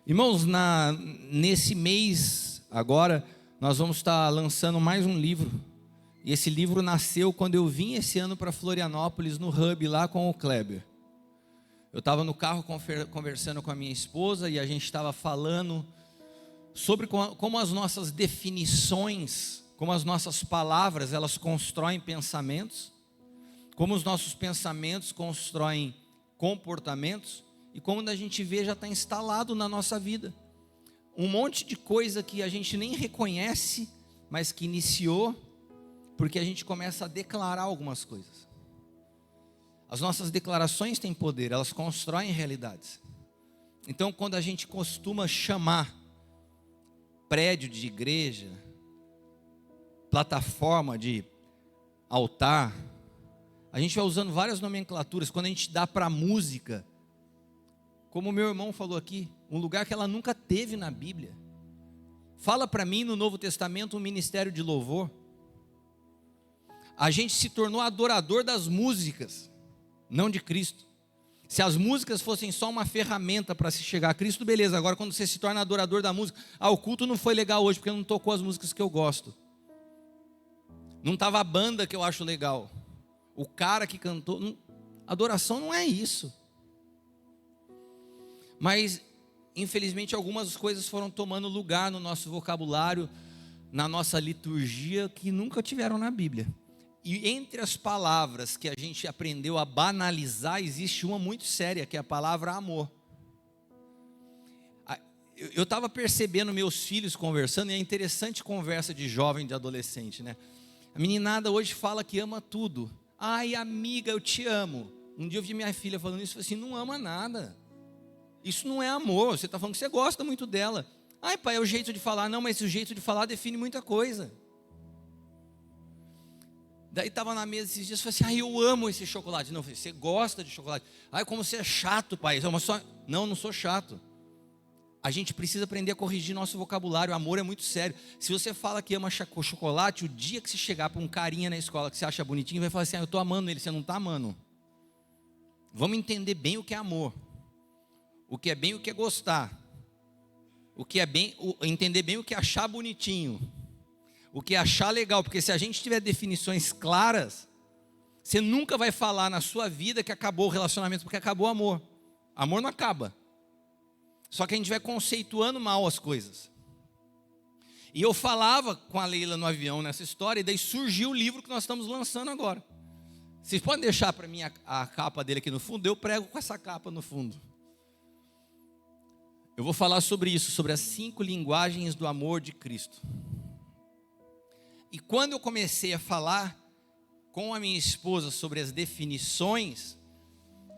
Irmãos, nesse mês agora, nós vamos estar lançando mais um livro. E esse livro nasceu quando eu vim esse ano para Florianópolis, no Hub, lá com o Kleber. Eu estava no carro conversando com a minha esposa e a gente estava falando sobre como as nossas definições, como as nossas palavras, elas constroem pensamentos, como os nossos pensamentos constroem comportamentos, e como a gente vê já está instalado na nossa vida. Um monte de coisa que a gente nem reconhece, mas que iniciou, porque a gente começa a declarar algumas coisas. As nossas declarações têm poder, elas constroem realidades. Então, quando a gente costuma chamar prédio de igreja, plataforma de altar, a gente vai usando várias nomenclaturas. Quando a gente dá para a música, como o meu irmão falou aqui, um lugar que ela nunca teve na Bíblia. Fala para mim no Novo Testamento um ministério de louvor. A gente se tornou adorador das músicas, não de Cristo. Se as músicas fossem só uma ferramenta para se chegar a Cristo, beleza. Agora quando você se torna adorador da música, o culto não foi legal hoje porque não tocou as músicas que eu gosto. Não estava a banda que eu acho legal. O cara que cantou. Adoração não é isso. Mas, infelizmente, algumas coisas foram tomando lugar no nosso vocabulário, na nossa liturgia, que nunca tiveram na Bíblia. E entre as palavras que a gente aprendeu a banalizar, existe uma muito séria, que é a palavra amor. Eu estava percebendo meus filhos conversando, e é interessante conversa de jovem, de adolescente, né? A meninada hoje fala que ama tudo. Ai, amiga, eu te amo. Um dia eu vi minha filha falando isso, eu falei assim, não ama nada. Isso não é amor, você está falando que você gosta muito dela. Ai, pai, é o jeito de falar. Não, mas o jeito de falar define muita coisa. Daí estava na mesa esses dias, eu falei assim, eu amo esse chocolate. Não, eu falei, você gosta de chocolate? Ai, como você é chato, pai. Não sou chato. A gente precisa aprender a corrigir nosso vocabulário. O amor é muito sério. Se você fala que ama chocolate, o dia que você chegar para um carinha na escola que você acha bonitinho, vai falar assim, eu estou amando ele, você não está amando. Vamos entender bem o que é amor. O que é bem, o que é gostar. O que é bem, entender bem o que é achar bonitinho. O que é achar legal. Porque se a gente tiver definições claras, você nunca vai falar na sua vida que acabou o relacionamento, porque acabou o amor. Amor não acaba. Só que a gente vai conceituando mal as coisas. E eu falava com a Leila no avião nessa história, e daí surgiu o livro que nós estamos lançando agora. Vocês podem deixar para mim a capa dele aqui no fundo? Eu prego com essa capa no fundo. Eu vou falar sobre isso, sobre as 5 linguagens do amor de Cristo. E quando eu comecei a falar com a minha esposa sobre as definições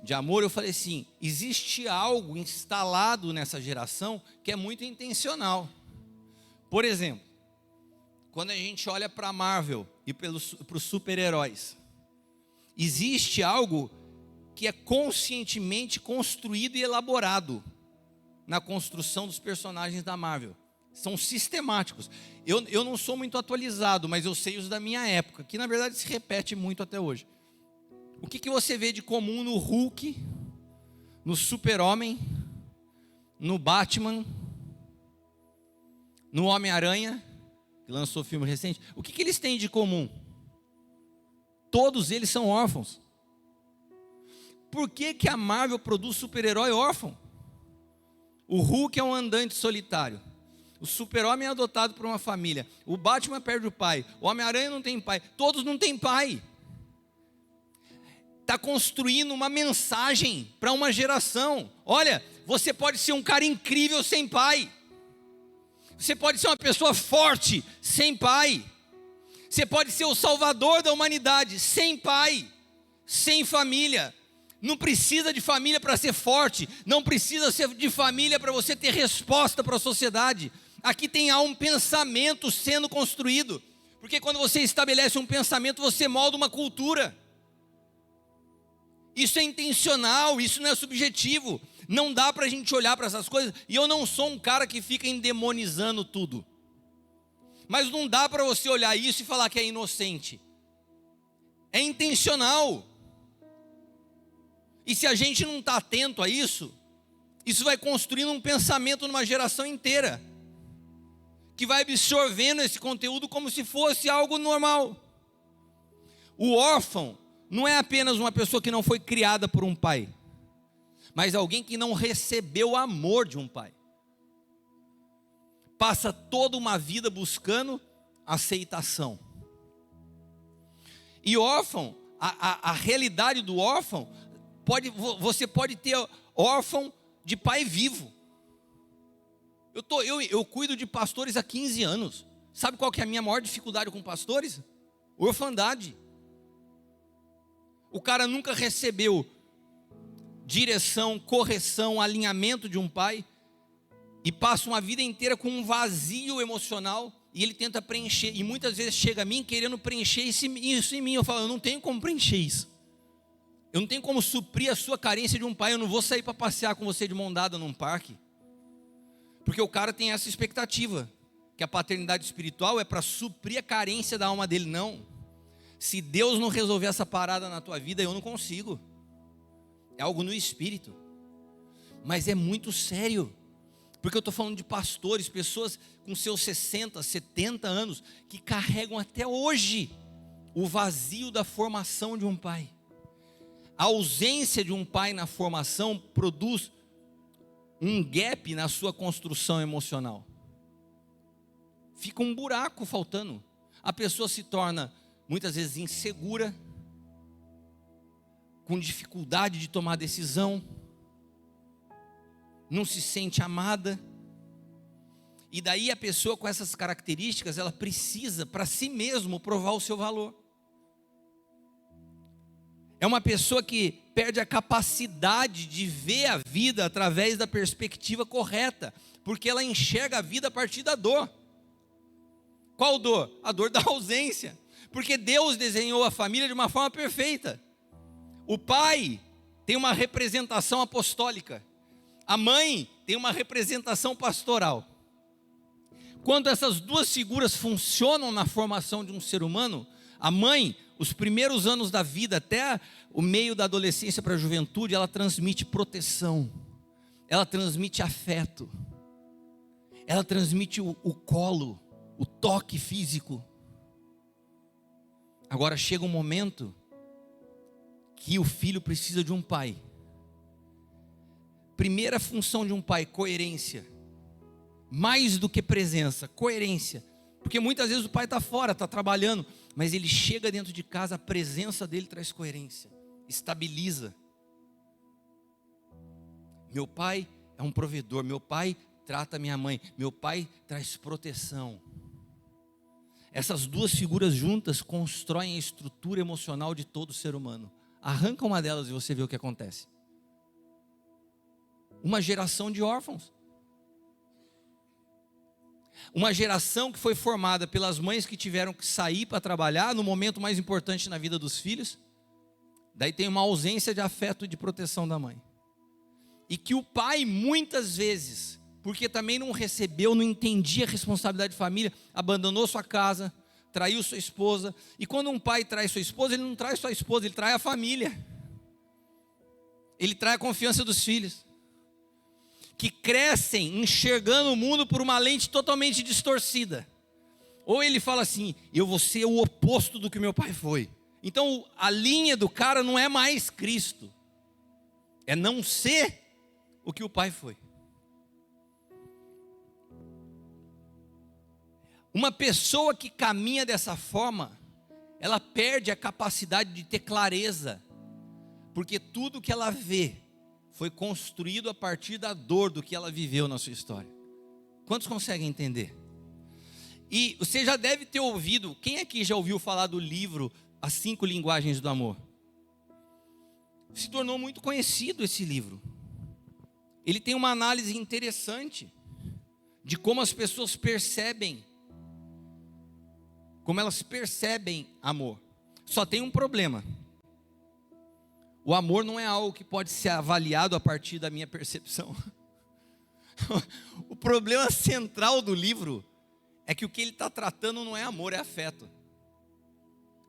de amor, eu falei assim, existe algo instalado nessa geração que é muito intencional. Por exemplo, quando a gente olha para a Marvel e para os super-heróis, existe algo que é conscientemente construído e elaborado na construção dos personagens da Marvel. São sistemáticos. Eu não sou muito atualizado, mas eu sei os da minha época, que na verdade se repete muito até hoje. O que você vê de comum no Hulk, no Super-Homem, no Batman, no Homem-Aranha, que lançou filme recente? O que eles têm de comum? Todos eles são órfãos. Por que a Marvel produz super-herói órfão? O Hulk é um andante solitário. O Super-Homem é adotado por uma família. O Batman perde o pai. O Homem-Aranha não tem pai. Todos não têm pai. Está construindo uma mensagem para uma geração. Olha, você pode ser um cara incrível sem pai. Você pode ser uma pessoa forte sem pai. Você pode ser o salvador da humanidade sem pai, sem família. Não precisa de família para ser forte. Não precisa ser de família para você ter resposta para a sociedade. Aqui há um pensamento sendo construído. Porque quando você estabelece um pensamento, você molda uma cultura. Isso é intencional, isso não é subjetivo. Não dá para a gente olhar para essas coisas. E eu não sou um cara que fica endemonizando tudo. Mas não dá para você olhar isso e falar que é inocente. É intencional. E se a gente não está atento a isso, Isso vai construindo um pensamento numa geração inteira, que vai absorvendo esse conteúdo como se fosse algo normal. O órfão não é apenas uma pessoa que não foi criada por um pai, mas alguém que não recebeu o amor de um pai. Passa toda uma vida buscando aceitação. E órfão, a realidade do órfão, você pode ter órfão de pai vivo. Eu cuido de pastores há 15 anos. Sabe qual que é a minha maior dificuldade com pastores? Orfandade. O cara nunca recebeu direção, correção, alinhamento de um pai, e passa uma vida inteira com um vazio emocional, e ele tenta preencher, e muitas vezes chega a mim querendo preencher isso em mim. Eu falo, eu não tenho como preencher isso. Eu não tenho como suprir a sua carência de um pai. Eu não vou sair para passear com você de mão dada num parque. Porque o cara tem essa expectativa, que a paternidade espiritual é para suprir a carência da alma dele. Não. Se Deus não resolver essa parada na tua vida, eu não consigo. É algo no espírito. Mas é muito sério. Porque eu estou falando de pastores, pessoas com seus 60, 70 anos, que carregam até hoje o vazio da formação de um pai. A ausência de um pai na formação produz um gap na sua construção emocional. Fica um buraco faltando. A pessoa se torna muitas vezes insegura, com dificuldade de tomar decisão, não se sente amada. E daí a pessoa com essas características, ela precisa para si mesmo provar o seu valor. É uma pessoa que perde a capacidade de ver a vida através da perspectiva correta, porque ela enxerga a vida a partir da dor. Qual dor? A dor da ausência. Porque Deus desenhou a família de uma forma perfeita. O pai tem uma representação apostólica. A mãe tem uma representação pastoral. Quando essas duas figuras funcionam na formação de um ser humano, a mãe, os primeiros anos da vida, até o meio da adolescência para a juventude, ela transmite proteção, ela transmite afeto, ela transmite o colo, o toque físico. Agora chega um momento que o filho precisa de um pai. Primeira função de um pai, coerência. Mais do que presença, coerência. Porque muitas vezes o pai está fora, está trabalhando, mas ele chega dentro de casa, a presença dele traz coerência, estabiliza. Meu pai é um provedor, meu pai trata minha mãe, meu pai traz proteção. Essas duas figuras juntas constroem a estrutura emocional de todo ser humano. Arranca uma delas e você vê o que acontece. Uma geração de órfãos. Uma geração que foi formada pelas mães que tiveram que sair para trabalhar no momento mais importante na vida dos filhos. Daí tem uma ausência de afeto e de proteção da mãe. E que o pai muitas vezes, porque também não recebeu, não entendia a responsabilidade de família, abandonou sua casa, traiu sua esposa. E quando um pai trai sua esposa, ele não trai sua esposa, ele trai a família. Ele trai a confiança dos filhos, que crescem enxergando o mundo por uma lente totalmente distorcida. Ou ele fala assim, eu vou ser o oposto do que meu pai foi. Então a linha do cara não é mais Cristo, é não ser o que o pai foi. Uma pessoa que caminha dessa forma, ela perde a capacidade de ter clareza, porque tudo que ela vê foi construído a partir da dor do que ela viveu na sua história. Quantos conseguem entender? E você já deve ter ouvido, quem aqui já ouviu falar do livro As 5 Linguagens do Amor? Se tornou muito conhecido esse livro. Ele tem uma análise interessante de como as pessoas percebem, como elas percebem amor. Só tem um problema. O amor não é algo que pode ser avaliado a partir da minha percepção. O problema central do livro é que o que ele está tratando não é amor, é afeto.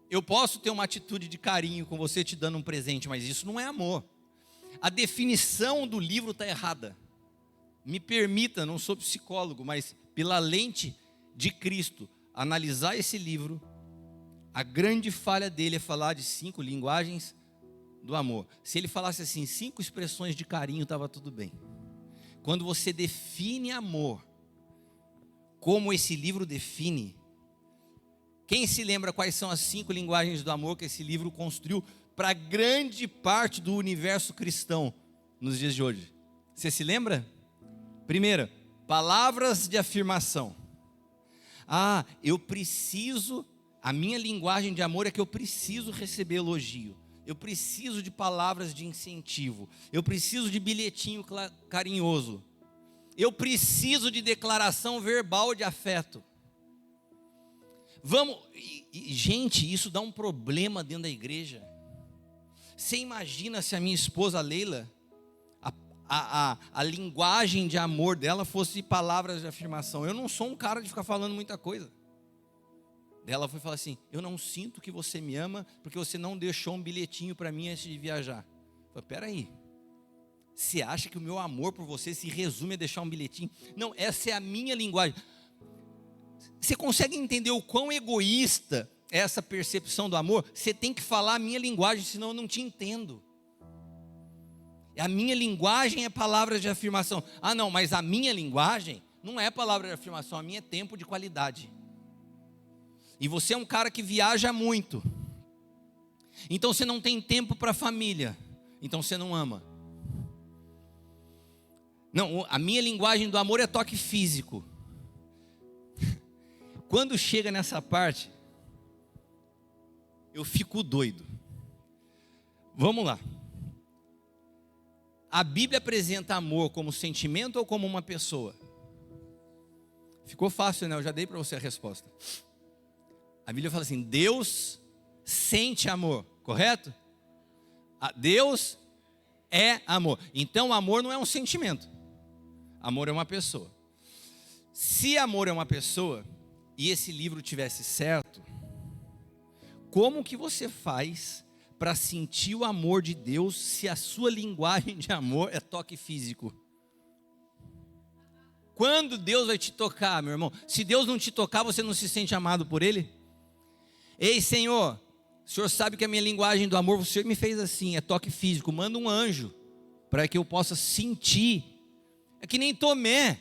Eu posso ter uma atitude de carinho com você te dando um presente, mas isso não é amor. A definição do livro está errada. me permita, não sou psicólogo, mas pela lente de Cristo, analisar esse livro, a grande falha dele é falar de 5 linguagens do amor. Se ele falasse assim, 5 expressões de carinho, estava tudo bem. Quando você define amor, como esse livro define, quem se lembra quais são as 5 linguagens do amor que esse livro construiu para grande parte do universo cristão nos dias de hoje? Você se lembra? Primeira, palavras de afirmação. A minha linguagem de amor é que eu preciso receber elogio. Eu preciso de palavras de incentivo. Eu preciso de bilhetinho carinhoso. Eu preciso de declaração verbal de afeto. Gente, isso dá um problema dentro da igreja. Você imagina se a minha esposa Leila, a linguagem de amor dela fosse palavras de afirmação. Eu não sou um cara de ficar falando muita coisa. Ela foi falar assim, eu não sinto que você me ama, porque você não deixou um bilhetinho para mim antes de viajar. Eu falei, peraí, você acha que o meu amor por você se resume a deixar um bilhetinho? Não, essa é a minha linguagem. Você consegue entender o quão egoísta é essa percepção do amor? Você tem que falar a minha linguagem, senão eu não te entendo. A minha linguagem é palavras de afirmação. Não, mas a minha linguagem não é palavra de afirmação, a minha é tempo de qualidade. E você é um cara que viaja muito. Então você não tem tempo para a família. Então você não ama. Não, a minha linguagem do amor é toque físico. Quando chega nessa parte, eu fico doido. Vamos lá. A Bíblia apresenta amor como sentimento ou como uma pessoa? Ficou fácil, né? Eu já dei para você a resposta. A Bíblia fala assim, Deus sente amor, correto? Deus é amor. Então amor não é um sentimento. Amor é uma pessoa. Se amor é uma pessoa, e esse livro tivesse certo, como que você faz para sentir o amor de Deus se a sua linguagem de amor é toque físico? Quando Deus vai te tocar, meu irmão? Se Deus não te tocar, você não se sente amado por Ele? Ei, Senhor, o Senhor sabe que a minha linguagem do amor, o Senhor me fez assim, é toque físico. Manda um anjo para que eu possa sentir. É que nem Tomé.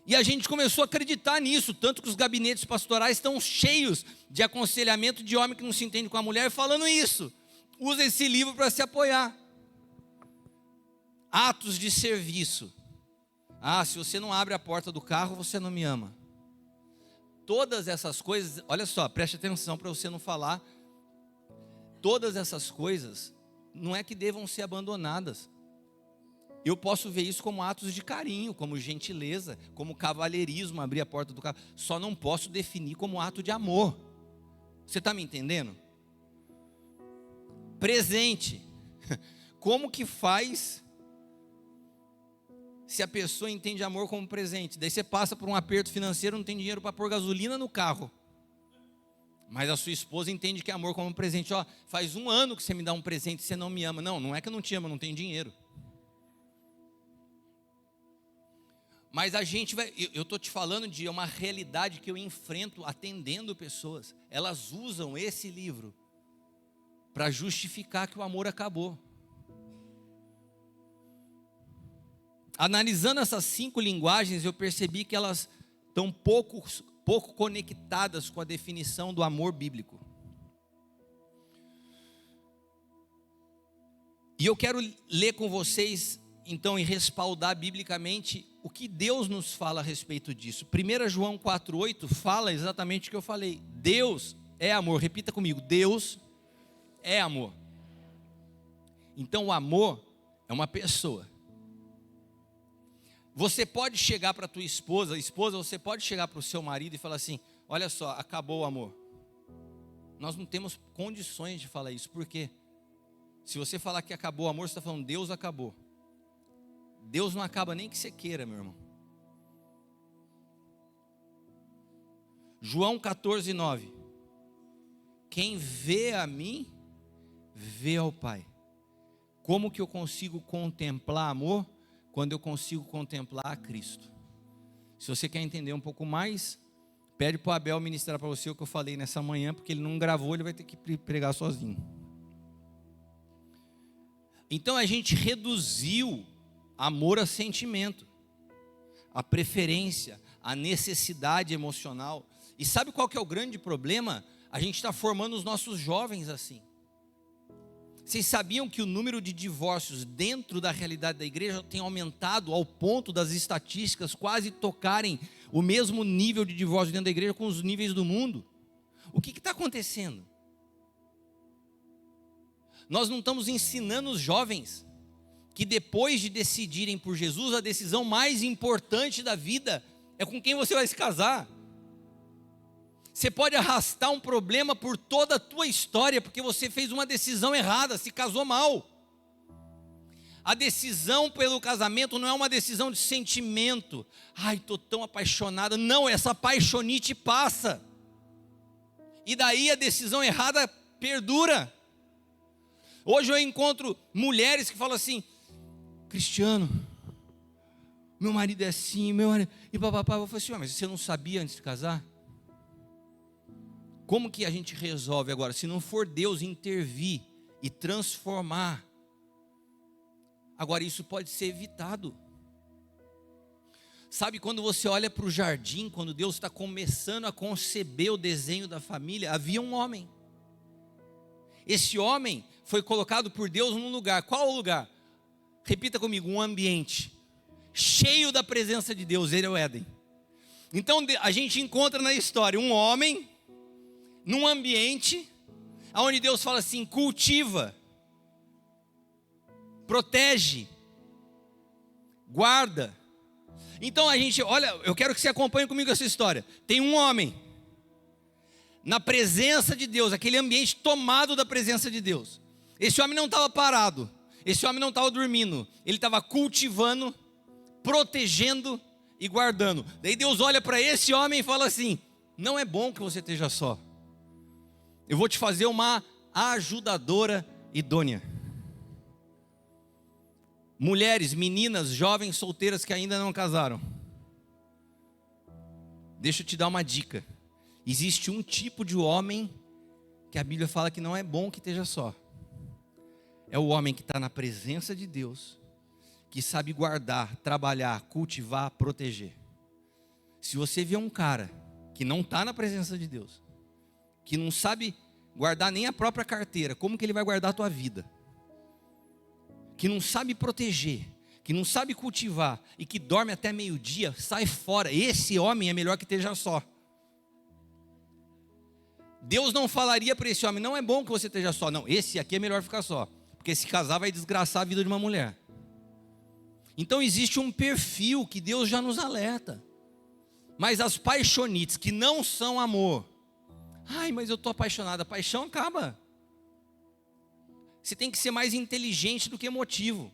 E a gente começou a acreditar nisso, tanto que os gabinetes pastorais estão cheios de aconselhamento de homem que não se entende com a mulher falando isso. Usa esse livro para se apoiar. Atos de serviço. Se você não abre a porta do carro, você não me ama. Todas essas coisas, olha só, preste atenção para você não falar. Todas essas coisas não é que devam ser abandonadas. Eu posso ver isso como atos de carinho, como gentileza, como cavalheirismo, abrir a porta do carro. Só não posso definir como ato de amor. Você está me entendendo? Presente. Como que faz se a pessoa entende amor como presente? Daí você passa por um aperto financeiro, não tem dinheiro para pôr gasolina no carro. Mas a sua esposa entende que é amor como presente. Faz 1 ano que você me dá um presente e você não me ama. Não, não é que eu não te amo, não tenho dinheiro. Mas a gente vai, eu estou te falando de uma realidade que eu enfrento atendendo pessoas. Elas usam esse livro para justificar que o amor acabou. Analisando essas 5 linguagens, eu percebi que elas estão pouco conectadas com a definição do amor bíblico. E eu quero ler com vocês, então, e respaldar biblicamente o que Deus nos fala a respeito disso. 1 João 4,8 fala exatamente o que eu falei. Deus é amor. Repita comigo. Deus é amor. Então o amor é uma pessoa. Você pode chegar para a tua esposa, você pode chegar para o seu marido e falar assim, olha só, acabou o amor. Nós não temos condições de falar isso. Por quê? Se você falar que acabou o amor, você está falando, Deus acabou. Deus não acaba nem que você queira, meu irmão. João 14:9. Quem vê a mim, vê ao Pai. Como que eu consigo contemplar amor? Quando eu consigo contemplar a Cristo. Se você quer entender um pouco mais, pede para o Abel ministrar para você o que eu falei nessa manhã, porque ele não gravou, ele vai ter que pregar sozinho. Então a gente reduziu amor a sentimento, a preferência, a necessidade emocional. E sabe qual que é o grande problema? A gente está formando os nossos jovens assim. Vocês sabiam que o número de divórcios dentro da realidade da igreja tem aumentado ao ponto das estatísticas quase tocarem o mesmo nível de divórcio dentro da igreja com os níveis do mundo? O que está acontecendo? Nós não estamos ensinando os jovens que depois de decidirem por Jesus, a decisão mais importante da vida é com quem você vai se casar. Você pode arrastar um problema por toda a tua história, porque você fez uma decisão errada, se casou mal. A decisão pelo casamento não é uma decisão de sentimento. Ai, estou tão apaixonada. Não, essa paixonite passa. E daí a decisão errada perdura. Hoje eu encontro mulheres que falam assim: Cristiano, meu marido é assim, meu marido... E papapá, eu falo assim: mas você não sabia antes de casar? Como que a gente resolve agora? Se não for Deus intervir e transformar. Agora isso pode ser evitado. Sabe quando você olha para o jardim, quando Deus está começando a conceber o desenho da família, havia um homem. Esse homem foi colocado por Deus num lugar. Qual o lugar? Repita comigo: um ambiente cheio da presença de Deus. Ele é o Éden. Então a gente encontra na história um homem num ambiente onde Deus fala assim: cultiva, protege, guarda. Então a gente, olha, eu quero que você acompanhe comigo essa história. Tem um homem na presença de Deus, aquele ambiente tomado da presença de Deus. Esse homem não estava parado, esse homem não estava dormindo, ele estava cultivando, protegendo e guardando. Daí Deus olha para esse homem e fala assim: não é bom que você esteja só. Eu vou te fazer uma ajudadora idônea. Mulheres, meninas, jovens, solteiras que ainda não casaram. Deixa eu te dar uma dica. Existe um tipo de homem que a Bíblia fala que não é bom que esteja só. É o homem que está na presença de Deus, que sabe guardar, trabalhar, cultivar, proteger. Se você vê um cara que não está na presença de Deus, que não sabe guardar nem a própria carteira, como que ele vai guardar a tua vida? Que não sabe proteger, que não sabe cultivar e que dorme até meio-dia, sai fora. Esse homem é melhor que esteja só. Deus não falaria para esse homem: não é bom que você esteja só. Não, esse aqui é melhor ficar só, porque se casar vai desgraçar a vida de uma mulher. Então existe um perfil que Deus já nos alerta. Mas as paixonites que não são amor, ai, mas eu estou apaixonada. A paixão acaba. Você tem que ser mais inteligente do que emotivo.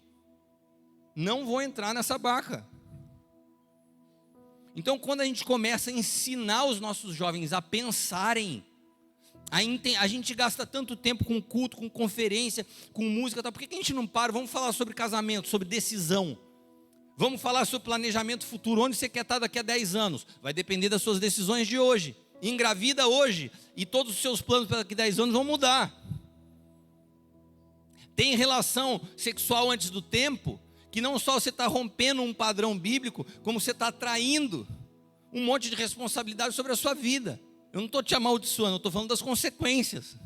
Não vou entrar nessa barca. Então quando a gente começa a ensinar os nossos jovens a pensarem, a gente gasta tanto tempo com culto, com conferência, com música, tá? Por que a gente não para? Vamos falar sobre casamento, sobre decisão. Vamos falar sobre planejamento futuro. Onde você quer estar daqui a 10 anos? Vai depender das suas decisões de hoje. Engravida hoje e todos os seus planos para daqui a 10 anos vão mudar. Tem relação sexual antes do tempo, que não só você está rompendo um padrão bíblico, como você está atraindo um monte de responsabilidade sobre a sua vida. Eu não estou te amaldiçoando, eu estou falando das consequências.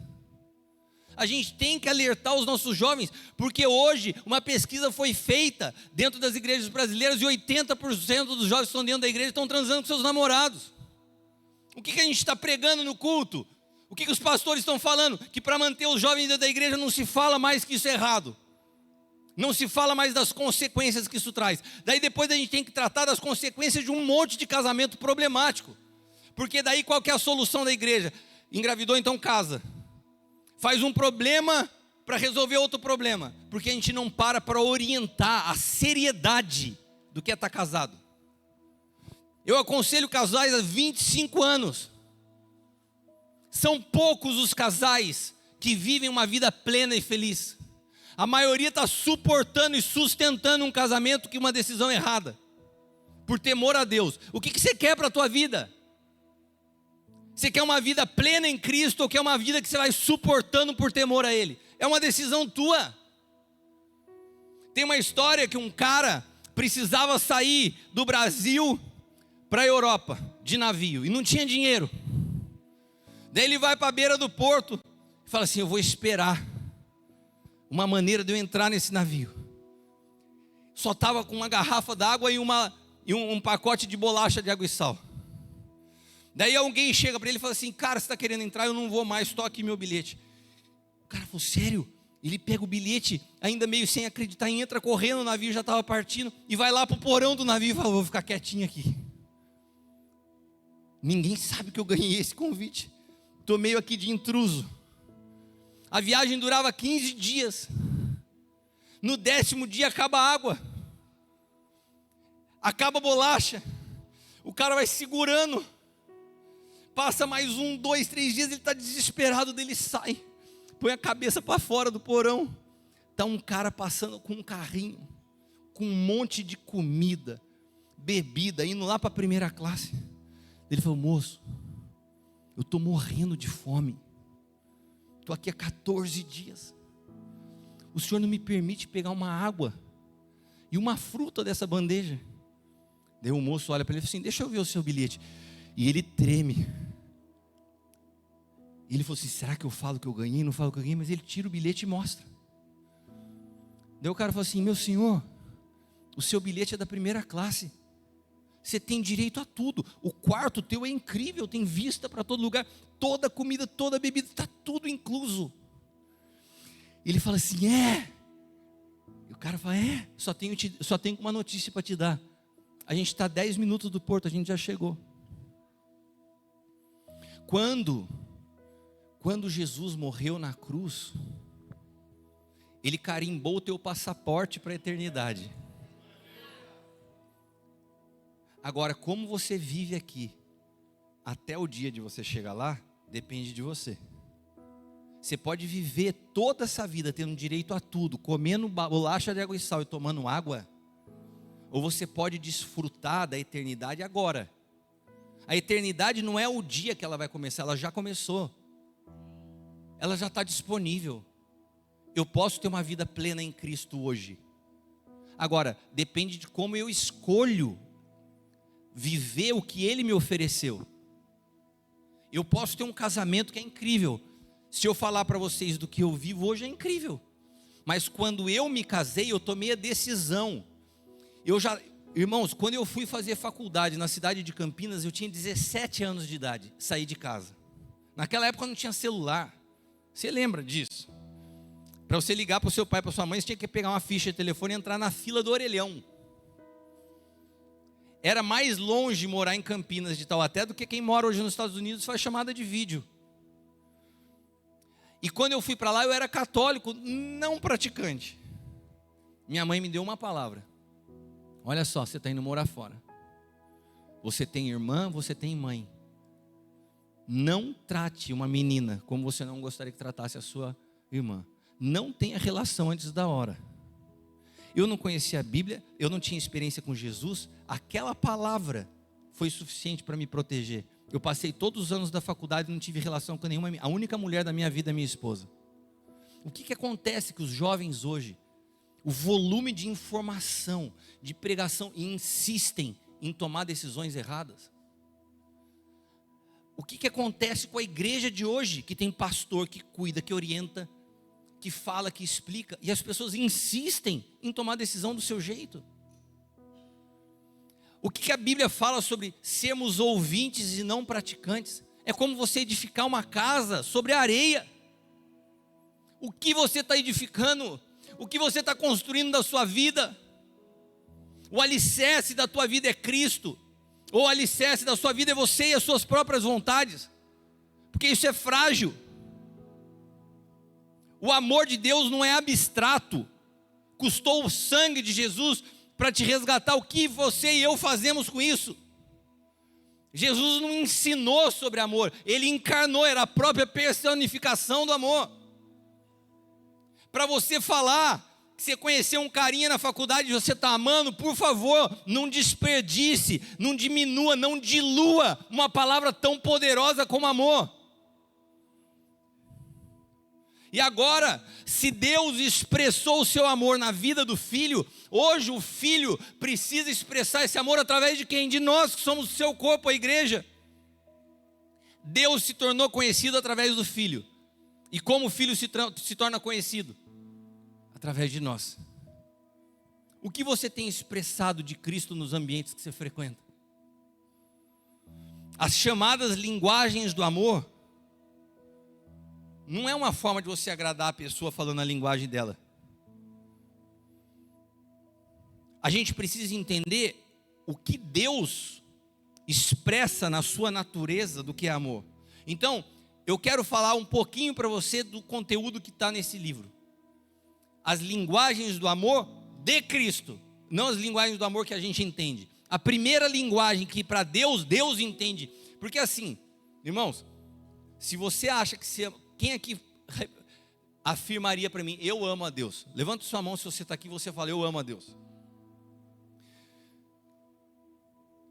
A gente tem que alertar os nossos jovens, porque hoje uma pesquisa foi feita dentro das igrejas brasileiras e 80% dos jovens que estão dentro da igreja estão transando com seus namorados. O que a gente está pregando no culto? O que os pastores estão falando? Que para manter os jovens dentro da igreja não se fala mais que isso é errado. Não se fala mais das consequências que isso traz. Daí depois a gente tem que tratar das consequências de um monte de casamento problemático. Porque daí qual que é a solução da igreja? Engravidou, então casa. Faz um problema para resolver outro problema. Porque a gente não para orientar a seriedade do que é estar casado. Eu aconselho casais há 25 anos. São poucos os casais que vivem uma vida plena e feliz. A maioria está suportando e sustentando um casamento que uma decisão errada, por temor a Deus. O que você quer para a tua vida? Você quer uma vida plena em Cristo ou quer uma vida que você vai suportando por temor a Ele? É uma decisão tua. Tem uma história que um cara precisava sair do Brasil para a Europa de navio e não tinha dinheiro. Daí ele vai para a beira do porto e fala assim: eu vou esperar uma maneira de eu entrar nesse navio. Só estava com uma garrafa d'água e um pacote de bolacha de água e sal. Daí alguém chega para ele e fala assim: cara, você está querendo entrar? Eu não vou mais, estou aqui meu bilhete. O cara falou: sério? Ele pega o bilhete, ainda meio sem acreditar, e entra correndo, o navio já estava partindo, e vai lá para o porão do navio e fala: vou ficar quietinho aqui. Ninguém sabe que eu ganhei esse convite. Estou meio aqui de intruso. A viagem durava 15 dias. No 10º dia acaba a água, acaba a bolacha. O cara vai segurando. Passa mais 1, 2, 3 dias, ele está desesperado, dele sai, põe a cabeça para fora do porão. Está um cara passando com um carrinho, com um monte de comida, bebida, indo lá para a primeira classe. Ele falou: moço, eu estou morrendo de fome. Estou aqui há 14 dias. O senhor não me permite pegar uma água e uma fruta dessa bandeja? Daí o moço olha para ele e fala assim: deixa eu ver o seu bilhete. E ele treme. E ele falou assim: será que eu falo que eu ganhei? Não falo que eu ganhei? Mas ele tira o bilhete e mostra. Daí o cara falou assim: meu senhor, o seu bilhete é da primeira classe. Você tem direito a tudo. O quarto teu é incrível, tem vista para todo lugar. Toda comida, toda bebida, está tudo incluso. Ele fala assim: é. E o cara fala: é, só tenho uma notícia para te dar. A gente está a 10 minutos do porto, a gente já chegou. Quando Jesus morreu na cruz, Ele carimbou o teu passaporte para a eternidade. Agora, como você vive aqui, até o dia de você chegar lá, depende de você. Você pode viver toda essa vida tendo direito a tudo, comendo bolacha de água e sal e tomando água, ou você pode desfrutar da eternidade agora. A eternidade não é o dia que ela vai começar, ela já começou. Ela já está disponível. Eu posso ter uma vida plena em Cristo hoje. Agora, depende de como eu escolho viver o que Ele me ofereceu. Eu posso ter um casamento que é incrível. Se eu falar para vocês do que eu vivo hoje, é incrível. Mas quando eu me casei, eu tomei a decisão. Irmãos, quando eu fui fazer faculdade na cidade de Campinas, eu tinha 17 anos de idade, saí de casa. Naquela época não tinha celular. Você lembra disso? Para você ligar para o seu pai, para sua mãe, você tinha que pegar uma ficha de telefone e entrar na fila do orelhão. Era mais longe morar em Campinas de Taubaté do que quem mora hoje nos Estados Unidos faz chamada de vídeo. E quando eu fui para lá, eu era católico, não praticante. Minha mãe me deu uma palavra: olha só, você está indo morar fora. Você tem irmã, você tem mãe. Não trate uma menina como você não gostaria que tratasse a sua irmã. Não tenha relação antes da hora. Eu não conhecia a Bíblia, eu não tinha experiência com Jesus. Aquela palavra foi suficiente para me proteger. Eu passei todos os anos da faculdade e não tive relação com nenhuma. A única mulher da minha vida é minha esposa. O que acontece que os jovens hoje, o volume de informação, de pregação, insistem em tomar decisões erradas? O que acontece com a igreja de hoje, que tem pastor que cuida, que orienta, que fala, que explica, e as pessoas insistem em tomar decisão do seu jeito? O que a Bíblia fala sobre sermos ouvintes e não praticantes? É como você edificar uma casa sobre a areia. O que você está edificando? O que você está construindo da sua vida? O alicerce da tua vida é Cristo, ou o alicerce da sua vida é você e as suas próprias vontades? Porque isso é frágil. O amor de Deus não é abstrato. Custou o sangue de Jesus para te resgatar. O que você e eu fazemos com isso? Jesus não ensinou sobre amor, Ele encarnou, era a própria personificação do amor. Para você falar que você conheceu um carinha na faculdade e você está amando, por favor, não desperdice, não diminua, não dilua uma palavra tão poderosa como amor. E agora, se Deus expressou o seu amor na vida do filho, hoje o filho precisa expressar esse amor através de quem? De nós, que somos o seu corpo, a igreja. Deus se tornou conhecido através do filho. E como o filho se torna conhecido? Através de nós. O que você tem expressado de Cristo nos ambientes que você frequenta? As chamadas linguagens do amor não é uma forma de você agradar a pessoa falando a linguagem dela. A gente precisa entender o que Deus expressa na sua natureza do que é amor. Então, eu quero falar um pouquinho para você do conteúdo que está nesse livro. As linguagens do amor de Cristo, não as linguagens do amor que a gente entende. A primeira linguagem que para Deus, Deus entende. Porque assim, irmãos, se você acha que você... Quem aqui afirmaria para mim, eu amo a Deus? Levanta sua mão se você está aqui e você fala, eu amo a Deus.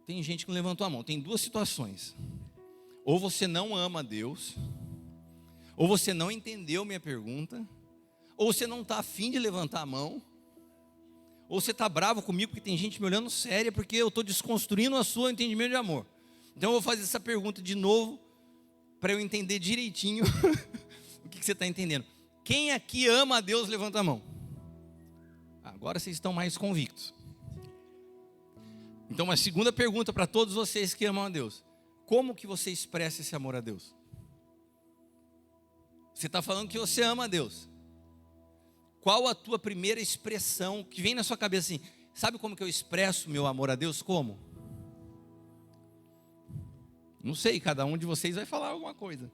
Tem gente que não levantou a mão. Tem duas situações. Ou você não ama a Deus, ou você não entendeu minha pergunta, ou você não está afim de levantar a mão, ou você está bravo comigo porque tem gente me olhando séria porque eu estou desconstruindo o seu entendimento de amor. Então eu vou fazer essa pergunta de novo, para eu entender direitinho o que você está entendendo. Quem aqui ama a Deus, levanta a mão. Agora vocês estão mais convictos. Então, uma segunda pergunta para todos vocês que amam a Deus. Como que você expressa esse amor a Deus? Você está falando que você ama a Deus. Qual a tua primeira expressão que vem na sua cabeça assim? Sabe como que eu expresso meu amor a Deus? Como? Não sei, cada um de vocês vai falar alguma coisa.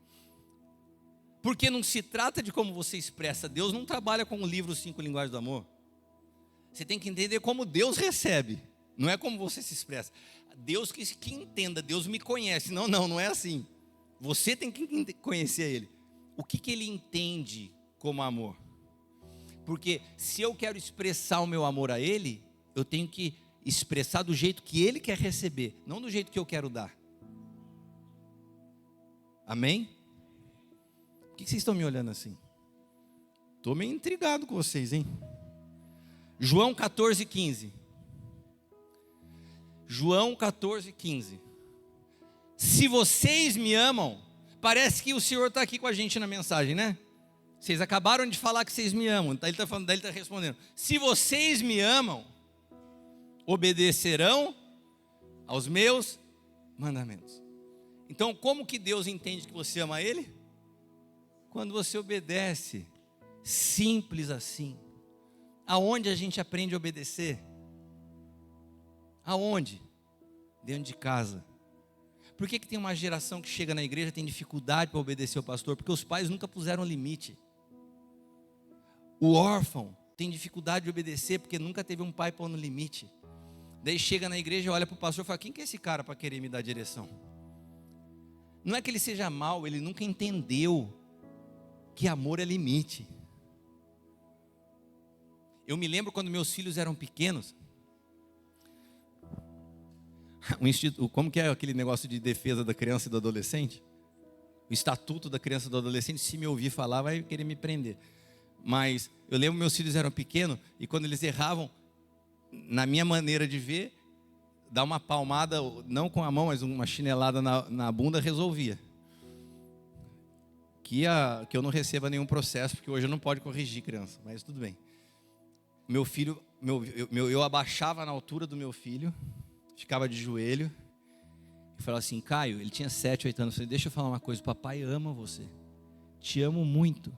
Porque não se trata de como você expressa. Deus não trabalha com o livro 5 Linguagens do Amor. Você tem que entender como Deus recebe. Não é como você se expressa. Deus que entenda, Deus me conhece. Não é assim. Você tem que conhecer Ele. O que Ele entende como amor? Porque se eu quero expressar o meu amor a Ele, eu tenho que expressar do jeito que Ele quer receber, não do jeito que eu quero dar. Amém? Por que vocês estão me olhando assim? Estou meio intrigado com vocês, hein? João 14,15. João 14,15. Se vocês me amam, parece que o Senhor está aqui com a gente na mensagem, né? Vocês acabaram de falar que vocês me amam. Daí ele está respondendo. Se vocês me amam, obedecerão aos meus mandamentos. Então, como que Deus entende que você ama Ele? Quando você obedece. Simples assim. Aonde a gente aprende a obedecer? Aonde? Dentro de casa. Por que tem uma geração que chega na igreja e tem dificuldade para obedecer o pastor? Porque os pais nunca puseram limite. O órfão tem dificuldade de obedecer porque nunca teve um pai pondo limite. Daí chega na igreja, olha para o pastor e fala, quem que é esse cara para querer me dar direção? Não é que ele seja mau, ele nunca entendeu que amor é limite. Eu me lembro quando meus filhos eram pequenos, como que é aquele negócio de defesa da criança e do adolescente? O estatuto da criança e do adolescente, se me ouvir falar, vai querer me prender. Mas eu lembro que meus filhos eram pequenos e quando eles erravam, na minha maneira de ver, dar uma palmada, não com a mão, mas uma chinelada na bunda, resolvia. Que eu não receba nenhum processo, porque hoje eu não pode corrigir criança, mas tudo bem. Meu filho, eu abaixava na altura do meu filho, ficava de joelho, e falava assim, Caio, ele tinha 7, 8 anos, eu falei, deixa eu falar uma coisa, papai ama você, te amo muito.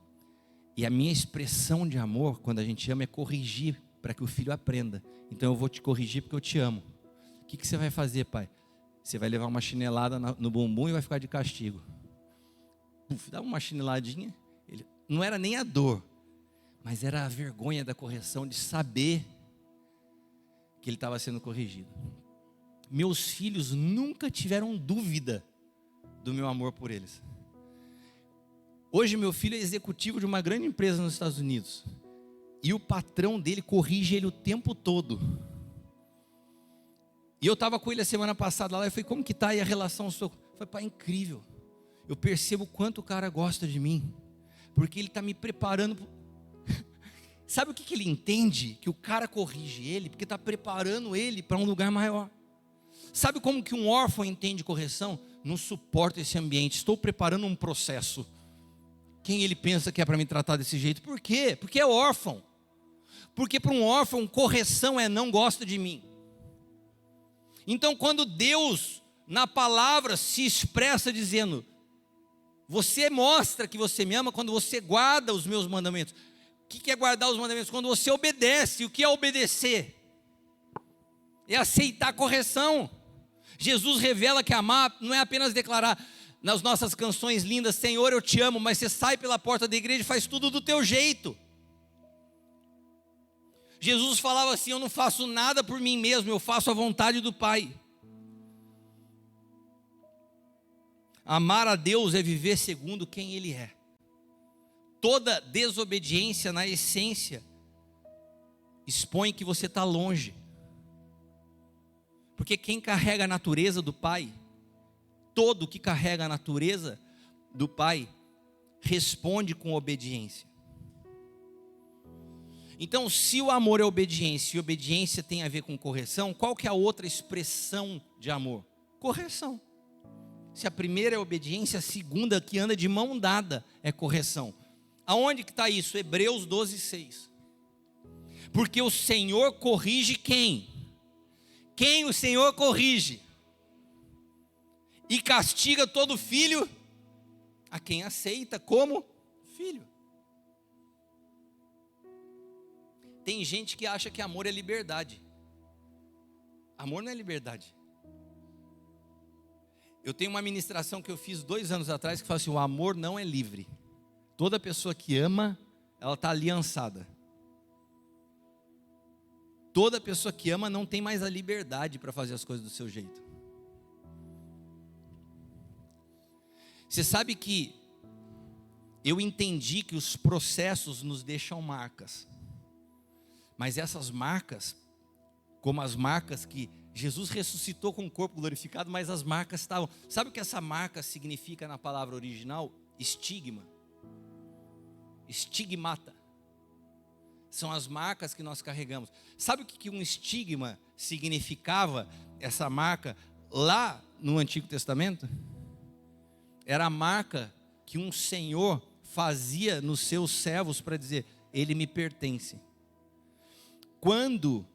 E a minha expressão de amor, quando a gente ama, é corrigir, para que o filho aprenda. Então eu vou te corrigir porque eu te amo. O que você vai fazer, pai? Você vai levar uma chinelada no bumbum e vai ficar de castigo. Puf, dá uma chineladinha. Não era nem a dor, mas era a vergonha da correção, de saber que ele estava sendo corrigido. Meus filhos nunca tiveram dúvida do meu amor por eles. Hoje meu filho é executivo de uma grande empresa nos Estados Unidos. E o patrão dele corrige ele o tempo todo. E eu estava com ele a semana passada lá, eu falei, como que está aí a relação sua? Eu falei, pai, incrível. Eu percebo o quanto o cara gosta de mim. Porque ele está me preparando. Sabe o que ele entende? Que o cara corrige ele, porque está preparando ele para um lugar maior. Sabe como que um órfão entende correção? Não suporto esse ambiente, estou preparando um processo. Quem ele pensa que é para me tratar desse jeito? Por quê? Porque é órfão. Porque para um órfão, correção é não gosta de mim. Então quando Deus, na palavra, se expressa dizendo, você mostra que você me ama quando você guarda os meus mandamentos. O que é guardar os mandamentos? Quando você obedece. E o que é obedecer? É aceitar a correção. Jesus revela que amar não é apenas declarar nas nossas canções lindas, Senhor, eu te amo, mas você sai pela porta da igreja e faz tudo do teu jeito. Jesus falava assim, eu não faço nada por mim mesmo, eu faço a vontade do Pai. Amar a Deus é viver segundo quem Ele é. Toda desobediência na essência expõe que você está longe. Porque quem carrega a natureza do Pai, todo que carrega a natureza do Pai, responde com obediência. Então, se o amor é obediência, e obediência tem a ver com correção, qual que é a outra expressão de amor? Correção. Se a primeira é obediência, a segunda, que anda de mão dada, é correção. Aonde que está isso? Hebreus 12:6. Porque o Senhor corrige quem? Quem o Senhor corrige? E castiga todo filho a quem aceita como filho. Tem gente que acha que amor é liberdade. Amor não é liberdade. Eu tenho uma ministração que eu fiz 2 anos atrás que fala assim, o amor não é livre. Toda pessoa que ama, ela está aliançada. Toda pessoa que ama não tem mais a liberdade para fazer as coisas do seu jeito. Você sabe que eu entendi que os processos nos deixam marcas. Mas essas marcas, como as marcas que Jesus ressuscitou com o corpo glorificado, mas as marcas estavam... Sabe o que essa marca significa na palavra original? Estigma. Estigmata. São as marcas que nós carregamos. Sabe o que um estigma significava, essa marca, lá no Antigo Testamento? Era a marca que um senhor fazia nos seus servos para dizer, ele me pertence. Quando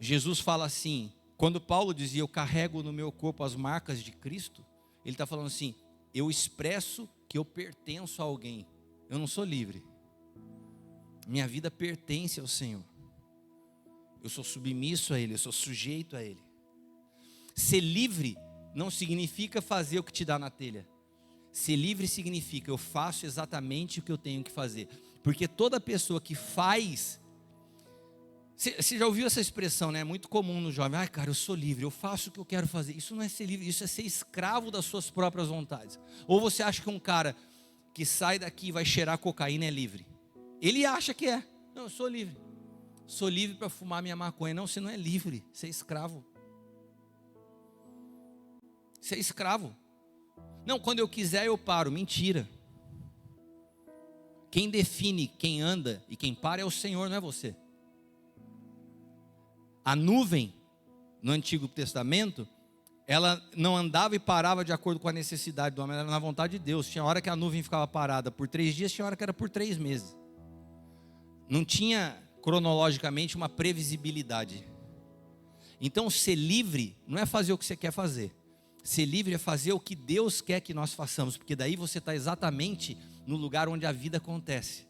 Jesus fala assim, quando Paulo dizia, eu carrego no meu corpo as marcas de Cristo, ele está falando assim, eu expresso que eu pertenço a alguém, eu não sou livre, minha vida pertence ao Senhor, eu sou submisso a Ele, eu sou sujeito a Ele. Ser livre não significa fazer o que te dá na telha, ser livre significa eu faço exatamente o que eu tenho que fazer, porque toda pessoa que faz... Você já ouviu essa expressão, né? É muito comum no jovem. Ai, cara, eu sou livre, eu faço o que eu quero fazer. Isso não é ser livre, isso é ser escravo das suas próprias vontades. Ou você acha que um cara que sai daqui e vai cheirar cocaína é livre? Ele acha que é. Não, eu sou livre. Sou livre para fumar minha maconha. Não, você não é livre, você é escravo. Você é escravo. Não, quando eu quiser eu paro. Mentira. Quem define quem anda e quem para é o Senhor, não é você. A nuvem, no Antigo Testamento, ela não andava e parava de acordo com a necessidade do homem, era na vontade de Deus. Tinha hora que a nuvem ficava parada por 3 dias, tinha hora que era por 3 meses. Não tinha, cronologicamente, uma previsibilidade. Então, ser livre não é fazer o que você quer fazer. Ser livre é fazer o que Deus quer que nós façamos, porque daí você está exatamente no lugar onde a vida acontece,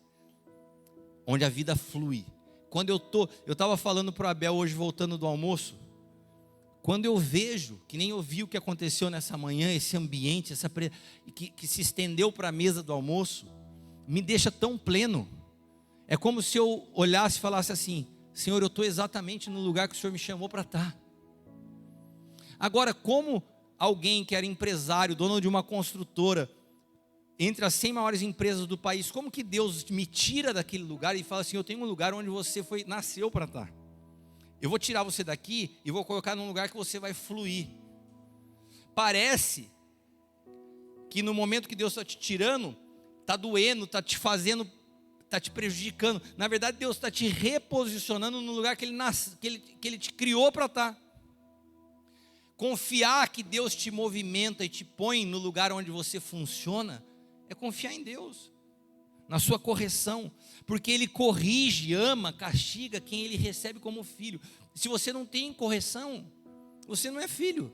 onde a vida flui. Quando eu estava falando para o Abel hoje, voltando do almoço, quando eu vejo, que nem eu vi o que aconteceu nessa manhã, esse ambiente, que se estendeu para a mesa do almoço, me deixa tão pleno. É como se eu olhasse e falasse assim, Senhor, eu estou exatamente no lugar que o Senhor me chamou para estar. Agora, como alguém que era empresário, dono de uma construtora, entre as 100 maiores empresas do país. Como que Deus me tira daquele lugar e fala assim, eu tenho um lugar onde você nasceu para estar. Eu vou tirar você daqui e vou colocar num lugar que você vai fluir. Parece que no momento que Deus está te tirando, está doendo, está te fazendo, está te prejudicando. Na verdade, Deus está te reposicionando no lugar que Ele te criou para estar. Confiar que Deus te movimenta e te põe no lugar onde você funciona, é confiar em Deus, na sua correção, porque Ele corrige, ama, castiga quem Ele recebe como filho. Se você não tem correção, você não é filho.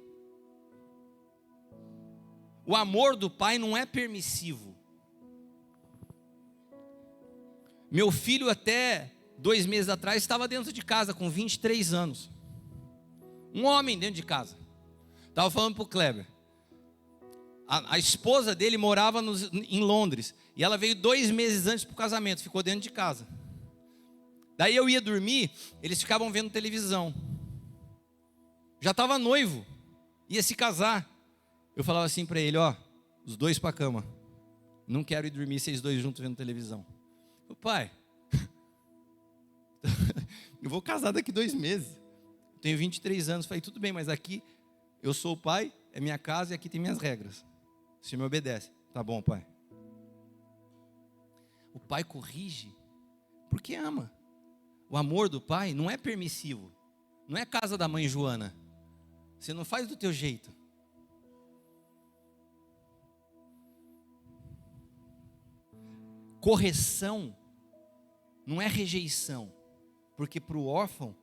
O amor do pai não é permissivo. Meu filho até 2 meses atrás estava dentro de casa com 23 anos. Um homem dentro de casa. Estava falando para o Kleber. A esposa dele morava em Londres. E ela veio 2 meses antes para o casamento. Ficou dentro de casa. Daí eu ia dormir, eles ficavam vendo televisão. Já estava noivo. Ia se casar. Eu falava assim para ele, ó, os 2 para a cama. Não quero ir dormir vocês 2 juntos vendo televisão. Meu pai, eu vou casar daqui 2 meses. Eu tenho 23 anos. Falei, tudo bem, mas aqui eu sou o pai, é minha casa e aqui tem minhas regras. Você me obedece. Tá bom, pai. O pai corrige porque ama. O amor do pai não é permissivo. Não é casa da mãe Joana. Você não faz do teu jeito. Correção não é rejeição, porque para o órfão,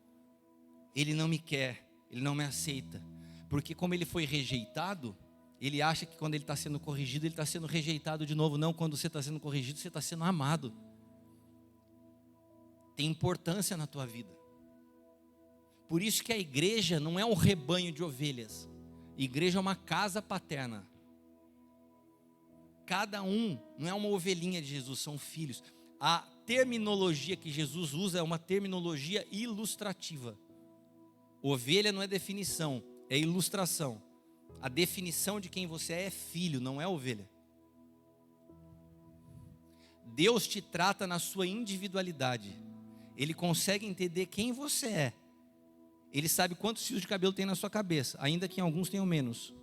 ele não me quer, ele não me aceita, porque como ele foi rejeitado, ele acha que quando ele está sendo corrigido, ele está sendo rejeitado de novo. Não, quando você está sendo corrigido, você está sendo amado. Tem importância na tua vida. Por isso que a igreja não é um rebanho de ovelhas, a igreja é uma casa paterna. Cada um não é uma ovelhinha de Jesus, são filhos. A terminologia que Jesus usa é uma terminologia ilustrativa. Ovelha não é definição, é ilustração. A definição de quem você é filho, não é ovelha. Deus te trata na sua individualidade. Ele consegue entender quem você é. Ele sabe quantos fios de cabelo tem na sua cabeça, ainda que alguns tenham menos.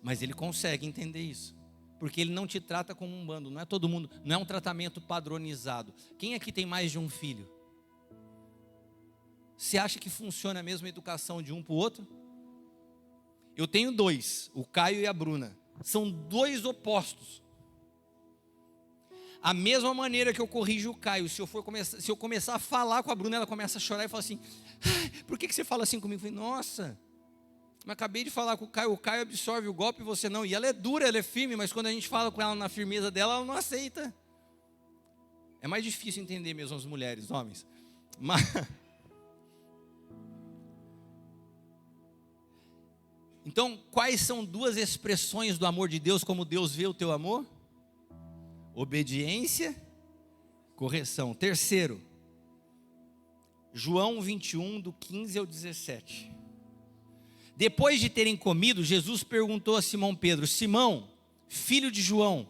Mas Ele consegue entender isso. Porque Ele não te trata como um bando, não é todo mundo, não é um tratamento padronizado. Quem aqui tem mais de um filho? Você acha que funciona a mesma educação de um para o outro? Eu tenho 2, o Caio e a Bruna. São 2 opostos. A mesma maneira que eu corrijo o Caio, se eu começar a falar com a Bruna, ela começa a chorar e fala assim, por que você fala assim comigo? Eu falei, nossa, mas acabei de falar com o Caio absorve o golpe e você não. E ela é dura, ela é firme, mas quando a gente fala com ela na firmeza dela, ela não aceita. É mais difícil entender mesmo as mulheres, homens. Mas... Então, quais são 2 expressões do amor de Deus, como Deus vê o teu amor? Obediência, correção. Terceiro, João 21, do 15 ao 17. Depois de terem comido, Jesus perguntou a Simão Pedro, Simão, filho de João,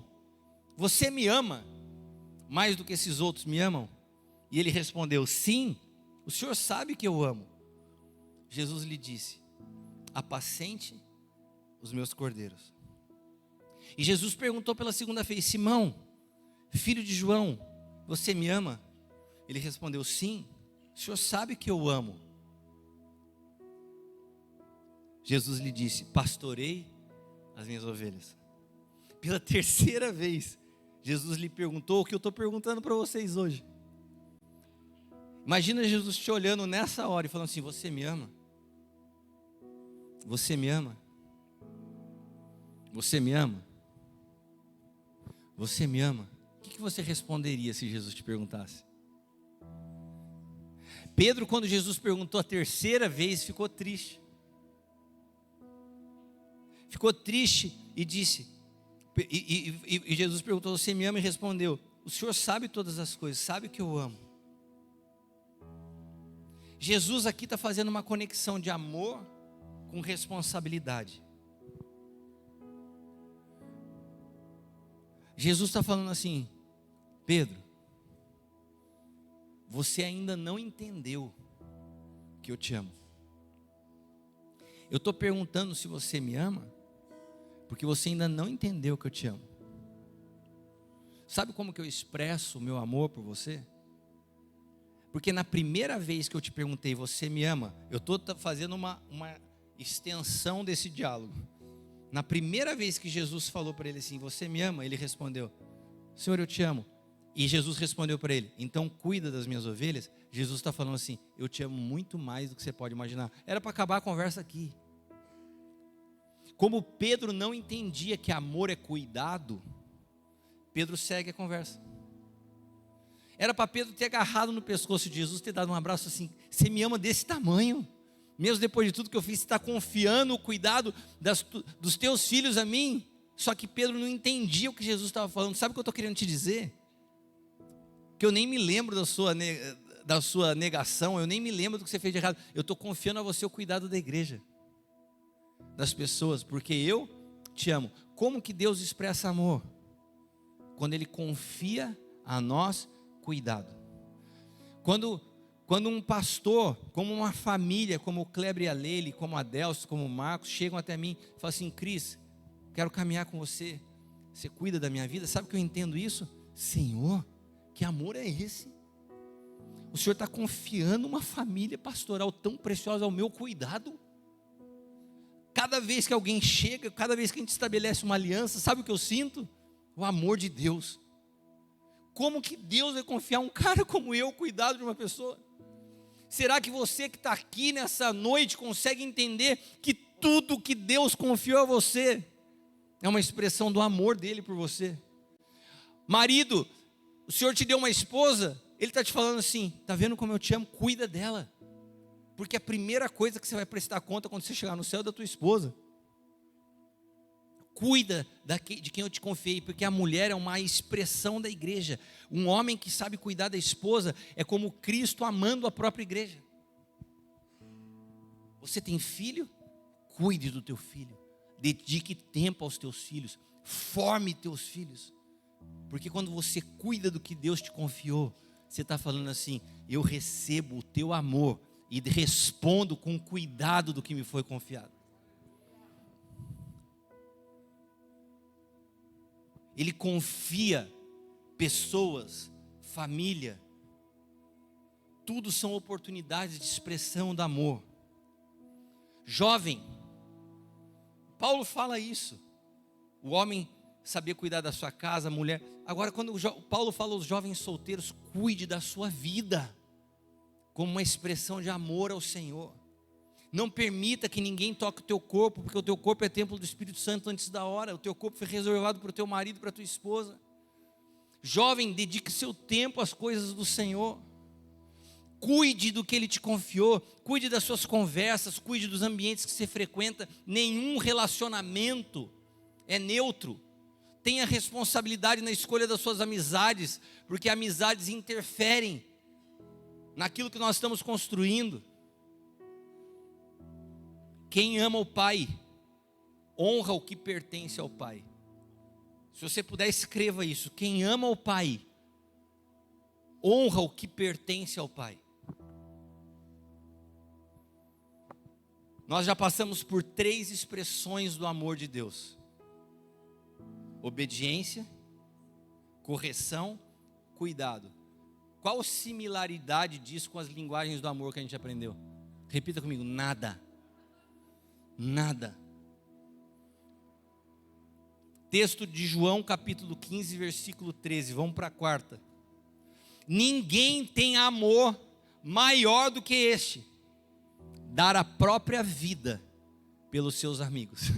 você me ama mais do que esses outros me amam? E ele respondeu, sim, o Senhor sabe que eu amo. Jesus lhe disse, apacente os meus cordeiros. E Jesus perguntou pela segunda vez, Simão, filho de João, você me ama? Ele respondeu, sim, o Senhor sabe que eu amo. Jesus lhe disse, pastorei as minhas ovelhas. Pela terceira vez, Jesus lhe perguntou o que eu estou perguntando para vocês hoje. Imagina Jesus te olhando nessa hora e falando assim, você me ama? Você me ama? Você me ama? Você me ama? O que você responderia se Jesus te perguntasse? Pedro, quando Jesus perguntou a terceira vez, ficou triste. Ficou triste e disse, e Jesus perguntou, você me ama? E respondeu, o Senhor sabe todas as coisas, sabe que eu amo. Jesus aqui está fazendo uma conexão de amor com responsabilidade. Jesus está falando assim: Pedro, você ainda não entendeu que eu te amo. Eu estou perguntando se você me ama, porque você ainda não entendeu que eu te amo. Sabe como que eu expresso o meu amor por você? Porque na primeira vez que eu te perguntei, você me ama? Eu estou fazendo uma extensão desse diálogo. Na primeira vez que Jesus falou para ele assim, você me ama? Ele respondeu, Senhor, eu te amo. E Jesus respondeu para ele, então cuida das minhas ovelhas. Jesus está falando assim, eu te amo muito mais do que você pode imaginar. Era para acabar a conversa aqui. Como Pedro não entendia que amor é cuidado, Pedro segue a conversa. Era para Pedro ter agarrado no pescoço de Jesus, ter dado um abraço assim, você me ama desse tamanho? Mesmo depois de tudo que eu fiz, você está confiando o cuidado dos teus filhos a mim? Só que Pedro não entendia o que Jesus estava falando. Sabe o que eu estou querendo te dizer? Que eu nem me lembro da sua negação, eu nem me lembro do que você fez de errado. Eu estou confiando a você o cuidado da igreja, das pessoas, porque eu te amo. Como que Deus expressa amor? Quando Ele confia a nós cuidado. Quando um pastor, como uma família, como o Kleber e a Leile, como a Delcio, como o Marcos, chegam até mim e falam assim, Cris, quero caminhar com você, você cuida da minha vida, sabe que eu entendo isso? Senhor, que amor é esse? O Senhor está confiando uma família pastoral tão preciosa ao meu cuidado? Cada vez que alguém chega, cada vez que a gente estabelece uma aliança, sabe o que eu sinto? O amor de Deus. Como que Deus vai confiar um cara como eu, cuidado de uma pessoa? Será que você que está aqui nessa noite consegue entender que tudo que Deus confiou a você é uma expressão do amor dele por você? Marido, o Senhor te deu uma esposa, Ele está te falando assim, está vendo como eu te amo? Cuida dela. Porque a primeira coisa que você vai prestar conta quando você chegar no céu é da tua esposa. Cuida de quem eu te confiei, porque a mulher é uma expressão da igreja. Um homem que sabe cuidar da esposa é como Cristo amando a própria igreja. Você tem filho? Cuide do teu filho. Dedique tempo aos teus filhos. Forme teus filhos. Porque quando você cuida do que Deus te confiou, você está falando assim, eu recebo o teu amor e respondo com cuidado do que me foi confiado. Ele confia pessoas, família, tudo são oportunidades de expressão do amor. Jovem, Paulo fala isso, o homem saber cuidar da sua casa, a mulher. Agora quando Paulo fala aos jovens solteiros, cuide da sua vida, como uma expressão de amor ao Senhor. Não permita que ninguém toque o teu corpo, porque o teu corpo é templo do Espírito Santo antes da hora. O teu corpo foi reservado para o teu marido, para a tua esposa. Jovem, dedique seu tempo às coisas do Senhor. Cuide do que Ele te confiou. Cuide das suas conversas, cuide dos ambientes que você frequenta. Nenhum relacionamento é neutro. Tenha responsabilidade na escolha das suas amizades, porque amizades interferem naquilo que nós estamos construindo. Quem ama o pai, honra o que pertence ao pai. Se você puder, escreva isso. Quem ama o pai, honra o que pertence ao pai. Nós já passamos por 3 expressões do amor de Deus: obediência, correção, cuidado. Qual similaridade disso com as linguagens do amor que a gente aprendeu? Repita comigo, nada. Nada. Texto de João capítulo 15, versículo 13, vamos para a 4ª. Ninguém tem amor maior do que este, dar a própria vida pelos seus amigos.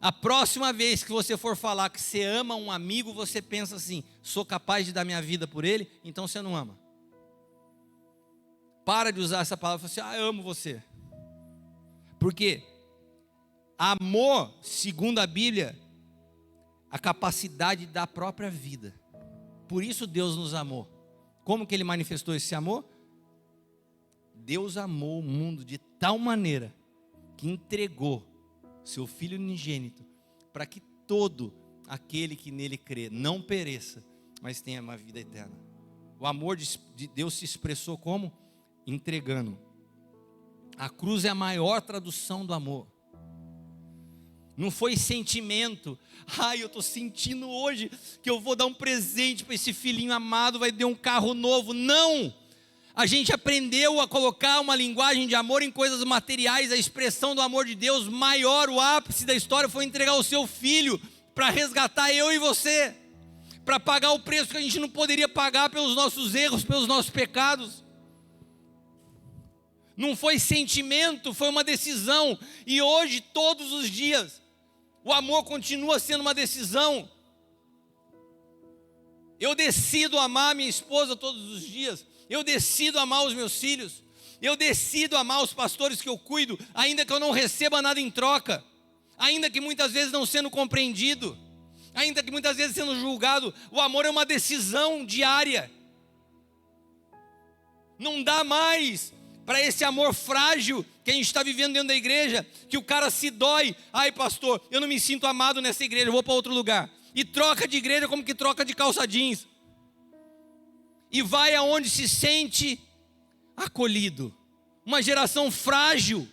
A próxima vez que você for falar que você ama um amigo, você pensa assim, sou capaz de dar minha vida por ele? Então você não ama. Para de usar essa palavra e fala assim, eu amo você. Porque amor, segundo a Bíblia, a capacidade da própria vida. Por isso Deus nos amou. Como que Ele manifestou esse amor? Deus amou o mundo de tal maneira que entregou seu Filho unigênito para que todo aquele que nele crê não pereça, mas tenha uma vida eterna. O amor de Deus se expressou como? Entregando. A cruz é a maior tradução do amor. Não foi sentimento. Ai, eu estou sentindo hoje que eu vou dar um presente para esse filhinho amado, vai dar um carro novo. Não! A gente aprendeu a colocar uma linguagem de amor em coisas materiais. A expressão do amor de Deus maior, o ápice da história, foi entregar o seu filho para resgatar eu e você, para pagar o preço que a gente não poderia pagar pelos nossos erros, pelos nossos pecados. Não foi sentimento, foi uma decisão. E hoje, todos os dias, o amor continua sendo uma decisão. Eu decido amar minha esposa todos os dias. Eu decido amar os meus filhos. Eu decido amar os pastores que eu cuido, ainda que eu não receba nada em troca, ainda que muitas vezes não sendo compreendido, ainda que muitas vezes sendo julgado. O amor é uma decisão diária. Não dá mais para esse amor frágil que a gente está vivendo dentro da igreja, que o cara se dói. Ai, pastor, eu não me sinto amado nessa igreja, eu vou para outro lugar. E troca de igreja como que troca de calça jeans. E vai aonde se sente acolhido. Uma geração frágil,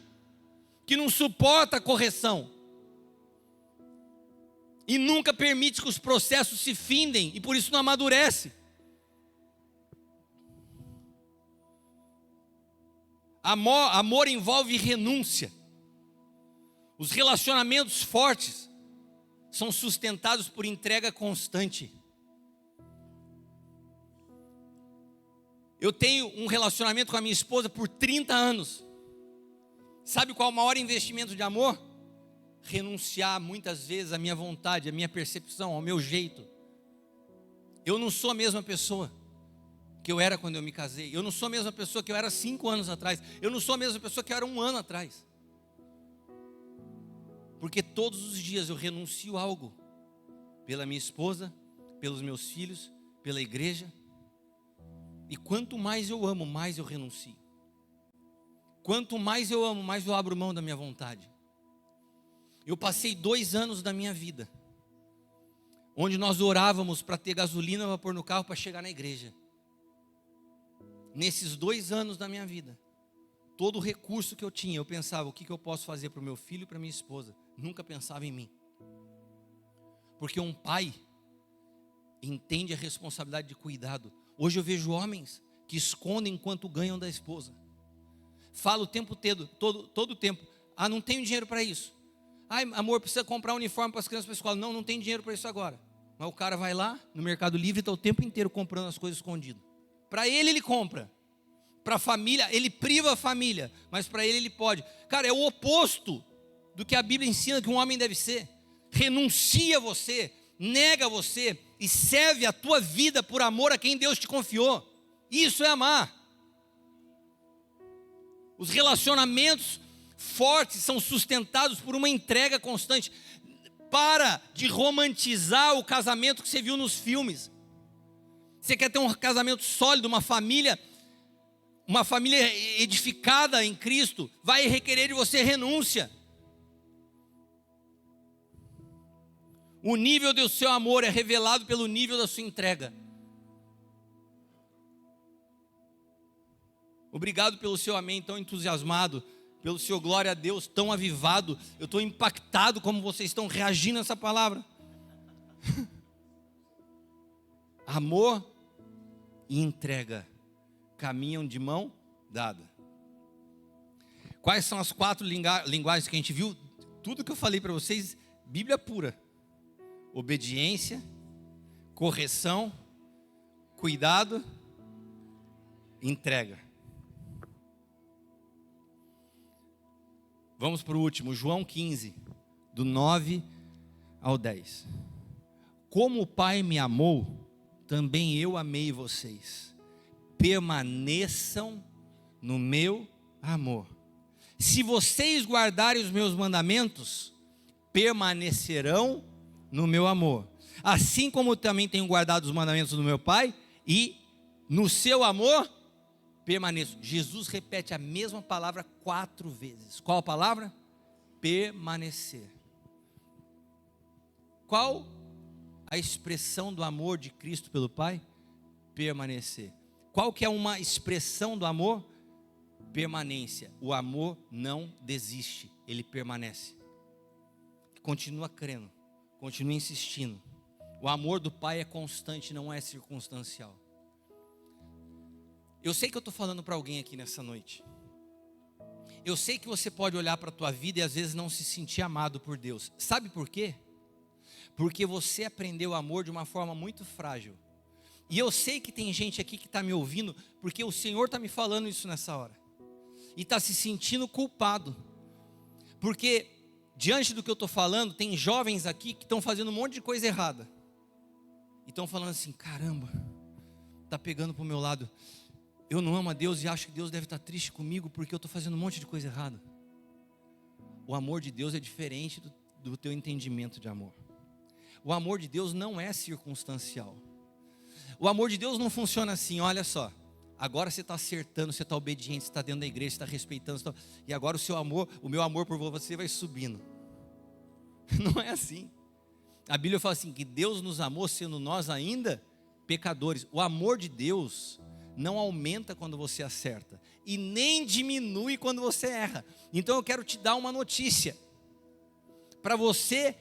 que não suporta a correção. E nunca permite que os processos se findem, e por isso não amadurece. Amor envolve renúncia. Os relacionamentos fortes são sustentados por entrega constante. Eu tenho um relacionamento com a minha esposa por 30 anos. Sabe qual é o maior investimento de amor? Renunciar muitas vezes à minha vontade, à minha percepção, ao meu jeito. Eu não sou a mesma pessoa que eu era quando eu me casei. Eu não sou a mesma pessoa que eu era 5 anos atrás. Eu não sou a mesma pessoa que eu era 1 ano atrás. Porque todos os dias eu renuncio a algo. Pela minha esposa, pelos meus filhos, pela igreja. E quanto mais eu amo, mais eu renuncio. Quanto mais eu amo, mais eu abro mão da minha vontade. Eu passei 2 anos da minha vida onde nós orávamos para ter gasolina para pôr no carro para chegar na igreja. Nesses 2 anos da minha vida, todo o recurso que eu tinha, eu pensava, o que eu posso fazer para o meu filho e para minha esposa? Nunca pensava em mim. Porque um pai entende a responsabilidade de cuidado. Hoje eu vejo homens que escondem quanto ganham da esposa. Fala o tempo todo o tempo, não tenho dinheiro para isso. Ai, amor, precisa comprar um uniforme para as crianças para a escola. Não tem dinheiro para isso agora. Mas o cara vai lá no Mercado Livre e está o tempo inteiro comprando as coisas escondidas. Para ele compra. Para a família, ele priva a família. Mas para ele pode. Cara, é o oposto do que a Bíblia ensina que um homem deve ser. Renuncia você, nega você e serve a tua vida por amor a quem Deus te confiou. Isso é amar. Os relacionamentos fortes são sustentados por uma entrega constante. Para de romantizar o casamento que você viu nos filmes. Você quer ter um casamento sólido, uma família edificada em Cristo, vai requerer de você renúncia. O nível do seu amor é revelado pelo nível da sua entrega. Obrigado pelo seu amém tão entusiasmado, pelo seu glória a Deus tão avivado. Eu estou impactado como vocês estão reagindo a essa palavra. Amor e entrega caminham de mão dada. Quais são as 4 linguagens que a gente viu? Tudo que eu falei para vocês, Bíblia pura. Obediência, correção, cuidado, entrega. Vamos para o último, João 15, do 9 ao 10. Como o Pai me amou, também eu amei vocês. Permaneçam no meu amor. Se vocês guardarem os meus mandamentos, permanecerão no meu amor. Assim como eu também tenho guardado os mandamentos do meu Pai, e no seu amor permaneço. Jesus repete a mesma palavra 4 vezes. Qual a palavra? Permanecer. Qual a expressão do amor de Cristo pelo Pai? Permanecer. Qual que é uma expressão do amor? Permanência. O amor não desiste, ele permanece. Continua crendo, continua insistindo. O amor do Pai é constante, não é circunstancial. Eu sei que eu estou falando para alguém aqui nessa noite. Eu sei que você pode olhar para a tua vida e às vezes não se sentir amado por Deus. Sabe por quê? Porque você aprendeu o amor de uma forma muito frágil. E eu sei que tem gente aqui que está me ouvindo, porque o Senhor está me falando isso nessa hora. E está se sentindo culpado. Porque diante do que eu estou falando, tem jovens aqui que estão fazendo um monte de coisa errada. E estão falando assim, caramba, está pegando para o meu lado. Eu não amo a Deus e acho que Deus deve estar triste comigo porque eu estou fazendo um monte de coisa errada. O amor de Deus é diferente do teu entendimento de amor. O amor de Deus não é circunstancial. O amor de Deus não funciona assim, olha só. Agora você está acertando, você está obediente, você está dentro da igreja, você está respeitando. E agora o meu amor por você vai subindo. Não é assim. A Bíblia fala assim, que Deus nos amou sendo nós ainda pecadores. O amor de Deus não aumenta quando você acerta e nem diminui quando você erra. Então eu quero te dar uma notícia para você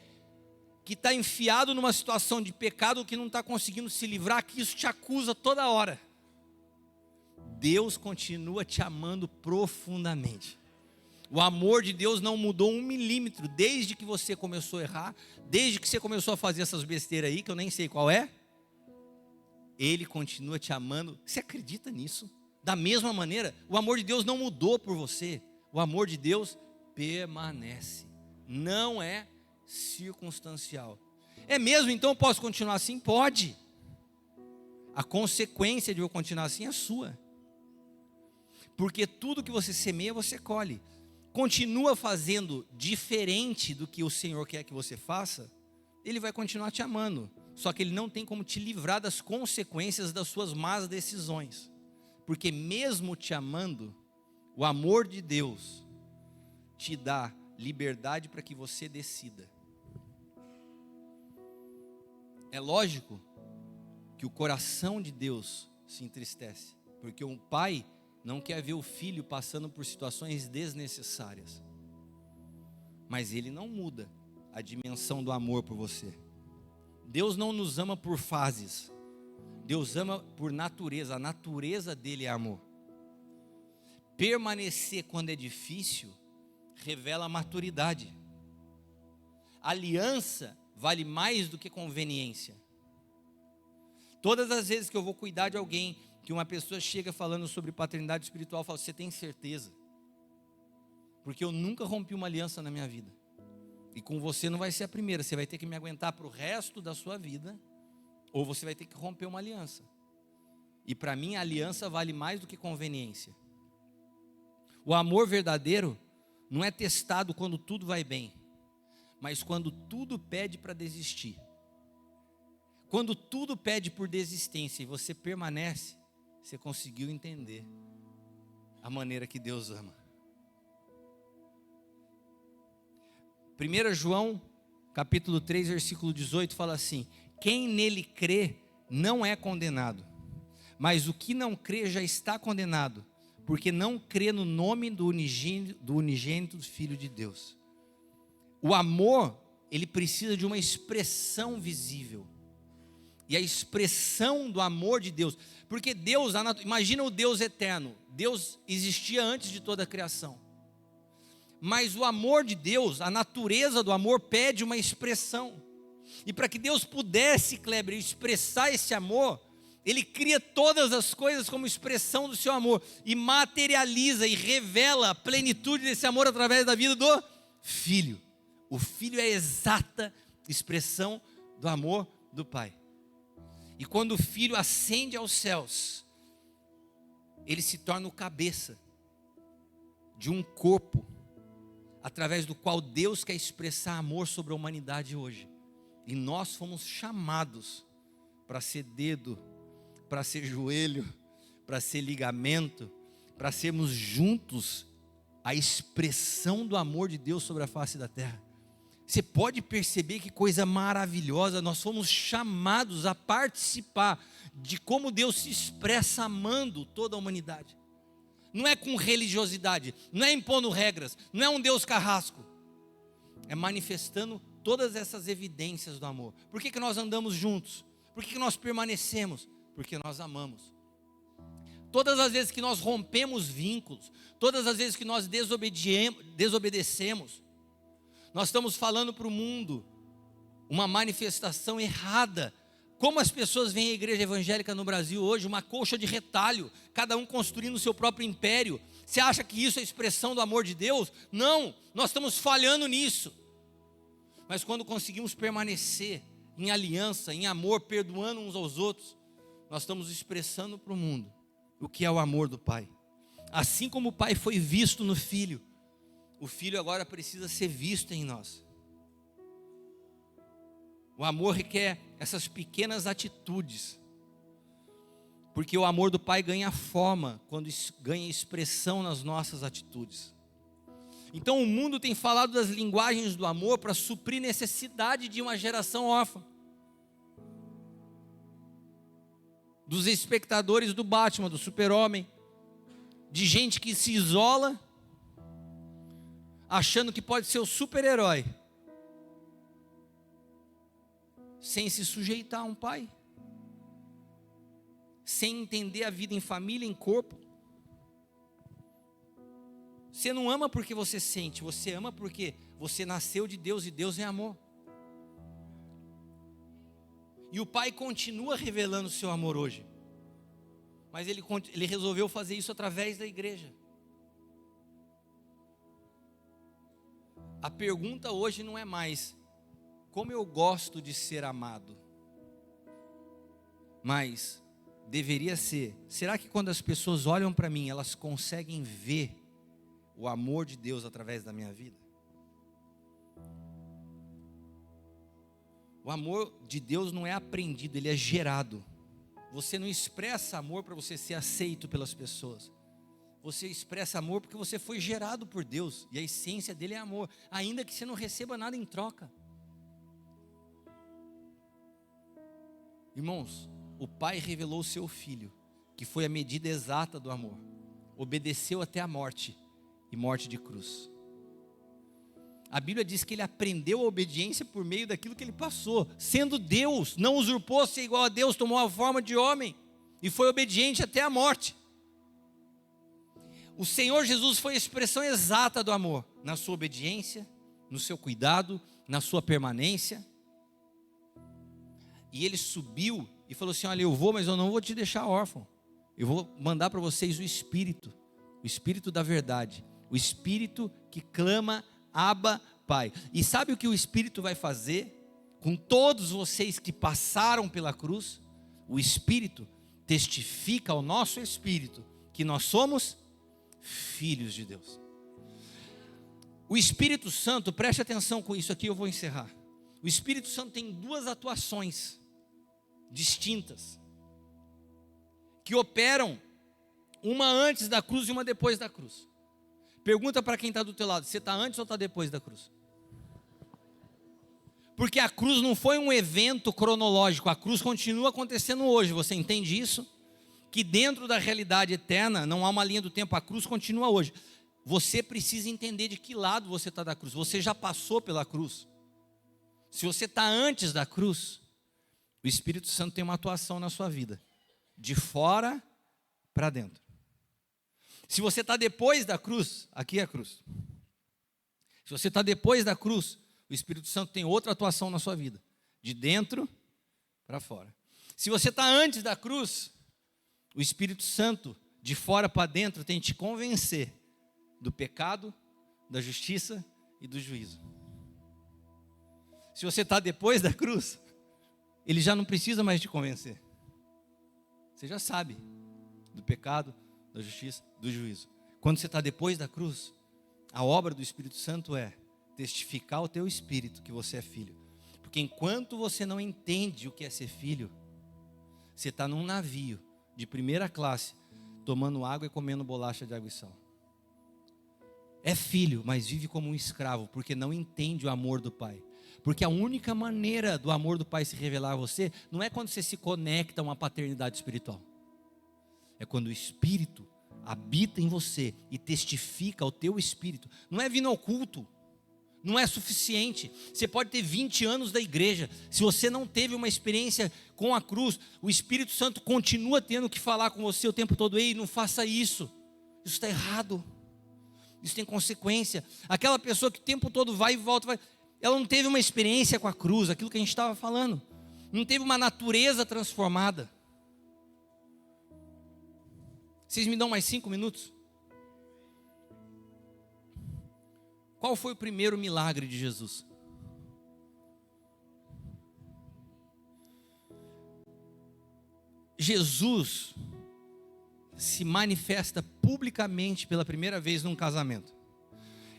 que está enfiado numa situação de pecado, que não está conseguindo se livrar, que isso te acusa toda hora. Deus continua te amando profundamente. O amor de Deus não mudou 1 milímetro desde que você começou a errar, desde que você começou a fazer essas besteiras aí que eu nem sei qual é. Ele continua te amando. Você acredita nisso? Da mesma maneira, o amor de Deus não mudou por você. O amor de Deus permanece. Não é circunstancial. É mesmo? Então eu posso continuar assim? Pode. A consequência de eu continuar assim é sua. Porque tudo que você semeia, você colhe. Continua fazendo diferente do que o Senhor quer que você faça, Ele vai continuar te amando. Só que Ele não tem como te livrar das consequências das suas más decisões. Porque mesmo te amando, o amor de Deus te dá liberdade para que você decida. É lógico que o coração de Deus se entristece, porque um pai não quer ver o filho passando por situações desnecessárias. Mas Ele não muda a dimensão do amor por você. Deus não nos ama por fases. Deus ama por natureza. A natureza dele é amor. Permanecer quando é difícil revela maturidade. Aliança vale mais do que conveniência. Todas as vezes que eu vou cuidar de alguém, que uma pessoa chega falando sobre paternidade espiritual, eu falo, você tem certeza? Porque eu nunca rompi uma aliança na minha vida. E com você não vai ser a primeira, você vai ter que me aguentar para o resto da sua vida, ou você vai ter que romper uma aliança. E para mim a aliança vale mais do que conveniência. O amor verdadeiro não é testado quando tudo vai bem, mas quando tudo pede para desistir. Quando tudo pede por desistência e você permanece, você conseguiu entender a maneira que Deus ama. 1 João, capítulo 3, versículo 18, fala assim: quem nele crê não é condenado, mas o que não crê já está condenado, porque não crê no nome do unigênito Filho de Deus. O amor, ele precisa de uma expressão visível. E a expressão do amor de Deus, porque Deus, imagina o Deus eterno, Deus existia antes de toda a criação, mas o amor de Deus, a natureza do amor pede uma expressão, e para que Deus pudesse, Kleber, expressar esse amor, Ele cria todas as coisas como expressão do seu amor, e materializa e revela a plenitude desse amor através da vida do Filho. O Filho é a exata expressão do amor do Pai. E quando o Filho ascende aos céus, ele se torna o cabeça de um corpo, através do qual Deus quer expressar amor sobre a humanidade hoje. E nós fomos chamados para ser dedo, para ser joelho, para ser ligamento, para sermos juntos a expressão do amor de Deus sobre a face da terra. Você pode perceber que coisa maravilhosa, nós fomos chamados a participar de como Deus se expressa amando toda a humanidade. Não é com religiosidade, não é impondo regras, não é um Deus carrasco. É manifestando todas essas evidências do amor. Por que nós andamos juntos? Por que nós permanecemos? Porque nós amamos. Todas as vezes que nós rompemos vínculos, todas as vezes que nós desobedecemos, nós estamos falando para o mundo uma manifestação errada. Como as pessoas veem a igreja evangélica no Brasil hoje, uma colcha de retalho, cada um construindo o seu próprio império. Você acha que isso é expressão do amor de Deus? Não, nós estamos falhando nisso. Mas quando conseguimos permanecer em aliança, em amor, perdoando uns aos outros, nós estamos expressando para o mundo o que é o amor do Pai. Assim como o Pai foi visto no Filho, o Filho agora precisa ser visto em nós. O amor requer essas pequenas atitudes, porque o amor do Pai ganha forma quando ganha expressão nas nossas atitudes. Então o mundo tem falado das linguagens do amor para suprir necessidade de uma geração órfã. Dos espectadores do Batman, do Super-Homem, de gente que se isola, achando que pode ser o super-herói, sem se sujeitar a um pai, sem entender a vida em família, em corpo. Você não ama porque você sente, você ama porque você nasceu de Deus e Deus é amor. E o Pai continua revelando o seu amor hoje, mas ele resolveu fazer isso através da igreja. A pergunta hoje não é mais como eu gosto de ser amado, mas deveria ser, será que quando as pessoas olham para mim, elas conseguem ver o amor de Deus através da minha vida? O amor de Deus não é aprendido, ele é gerado. Você não expressa amor para você ser aceito pelas pessoas. Você expressa amor porque você foi gerado por Deus, e a essência dele é amor, ainda que você não receba nada em troca. Irmãos, o Pai revelou o seu Filho, que foi a medida exata do amor, obedeceu até a morte, e morte de cruz. A Bíblia diz que ele aprendeu a obediência por meio daquilo que ele passou, sendo Deus, não usurpou ser igual a Deus, tomou a forma de homem, e foi obediente até a morte. O Senhor Jesus foi a expressão exata do amor, na sua obediência, no seu cuidado, na sua permanência. E ele subiu e falou assim: olha, eu vou, mas eu não vou te deixar órfão. Eu vou mandar para vocês o Espírito da verdade, o Espírito que clama, Abba, Pai. E sabe o que o Espírito vai fazer com todos vocês que passaram pela cruz? O Espírito testifica ao nosso espírito que nós somos filhos de Deus. O Espírito Santo, preste atenção com isso aqui, eu vou encerrar. O Espírito Santo tem duas atuações distintas, que operam, uma antes da cruz e uma depois da cruz. Pergunta para quem está do teu lado, você está antes ou está depois da cruz? Porque a cruz não foi um evento cronológico, a cruz continua acontecendo hoje, você entende isso? Que dentro da realidade eterna, não há uma linha do tempo, a cruz continua hoje. Você precisa entender de que lado você está da cruz, você já passou pela cruz. Se você está antes da cruz, o Espírito Santo tem uma atuação na sua vida, de fora para dentro. Se você está depois da cruz, aqui é a cruz. Se você está depois da cruz, o Espírito Santo tem outra atuação na sua vida, de dentro para fora. Se você está antes da cruz, o Espírito Santo, de fora para dentro, tem que te convencer do pecado, da justiça e do juízo. Se você está depois da cruz, ele já não precisa mais te convencer. Você já sabe do pecado, da justiça, do juízo. Quando você está depois da cruz, a obra do Espírito Santo é testificar ao teu espírito que você é filho. Porque enquanto você não entende o que é ser filho, você está num navio de primeira classe, tomando água e comendo bolacha de água e sal. É filho, mas vive como um escravo, porque não entende o amor do Pai. Porque a única maneira do amor do Pai se revelar a você, não é quando você se conecta a uma paternidade espiritual. É quando o Espírito habita em você e testifica ao teu espírito. Não é vindo ao culto, não é suficiente. Você pode ter 20 anos da igreja, se você não teve uma experiência com a cruz, o Espírito Santo continua tendo que falar com você o tempo todo. Ei, não faça isso, isso está errado, isso tem consequência. Aquela pessoa que o tempo todo vai e volta, ela não teve uma experiência com a cruz, aquilo que a gente estava falando, não teve uma natureza transformada. Vocês me dão mais 5 minutos? Qual foi o primeiro milagre de Jesus? Jesus se manifesta publicamente pela primeira vez num casamento.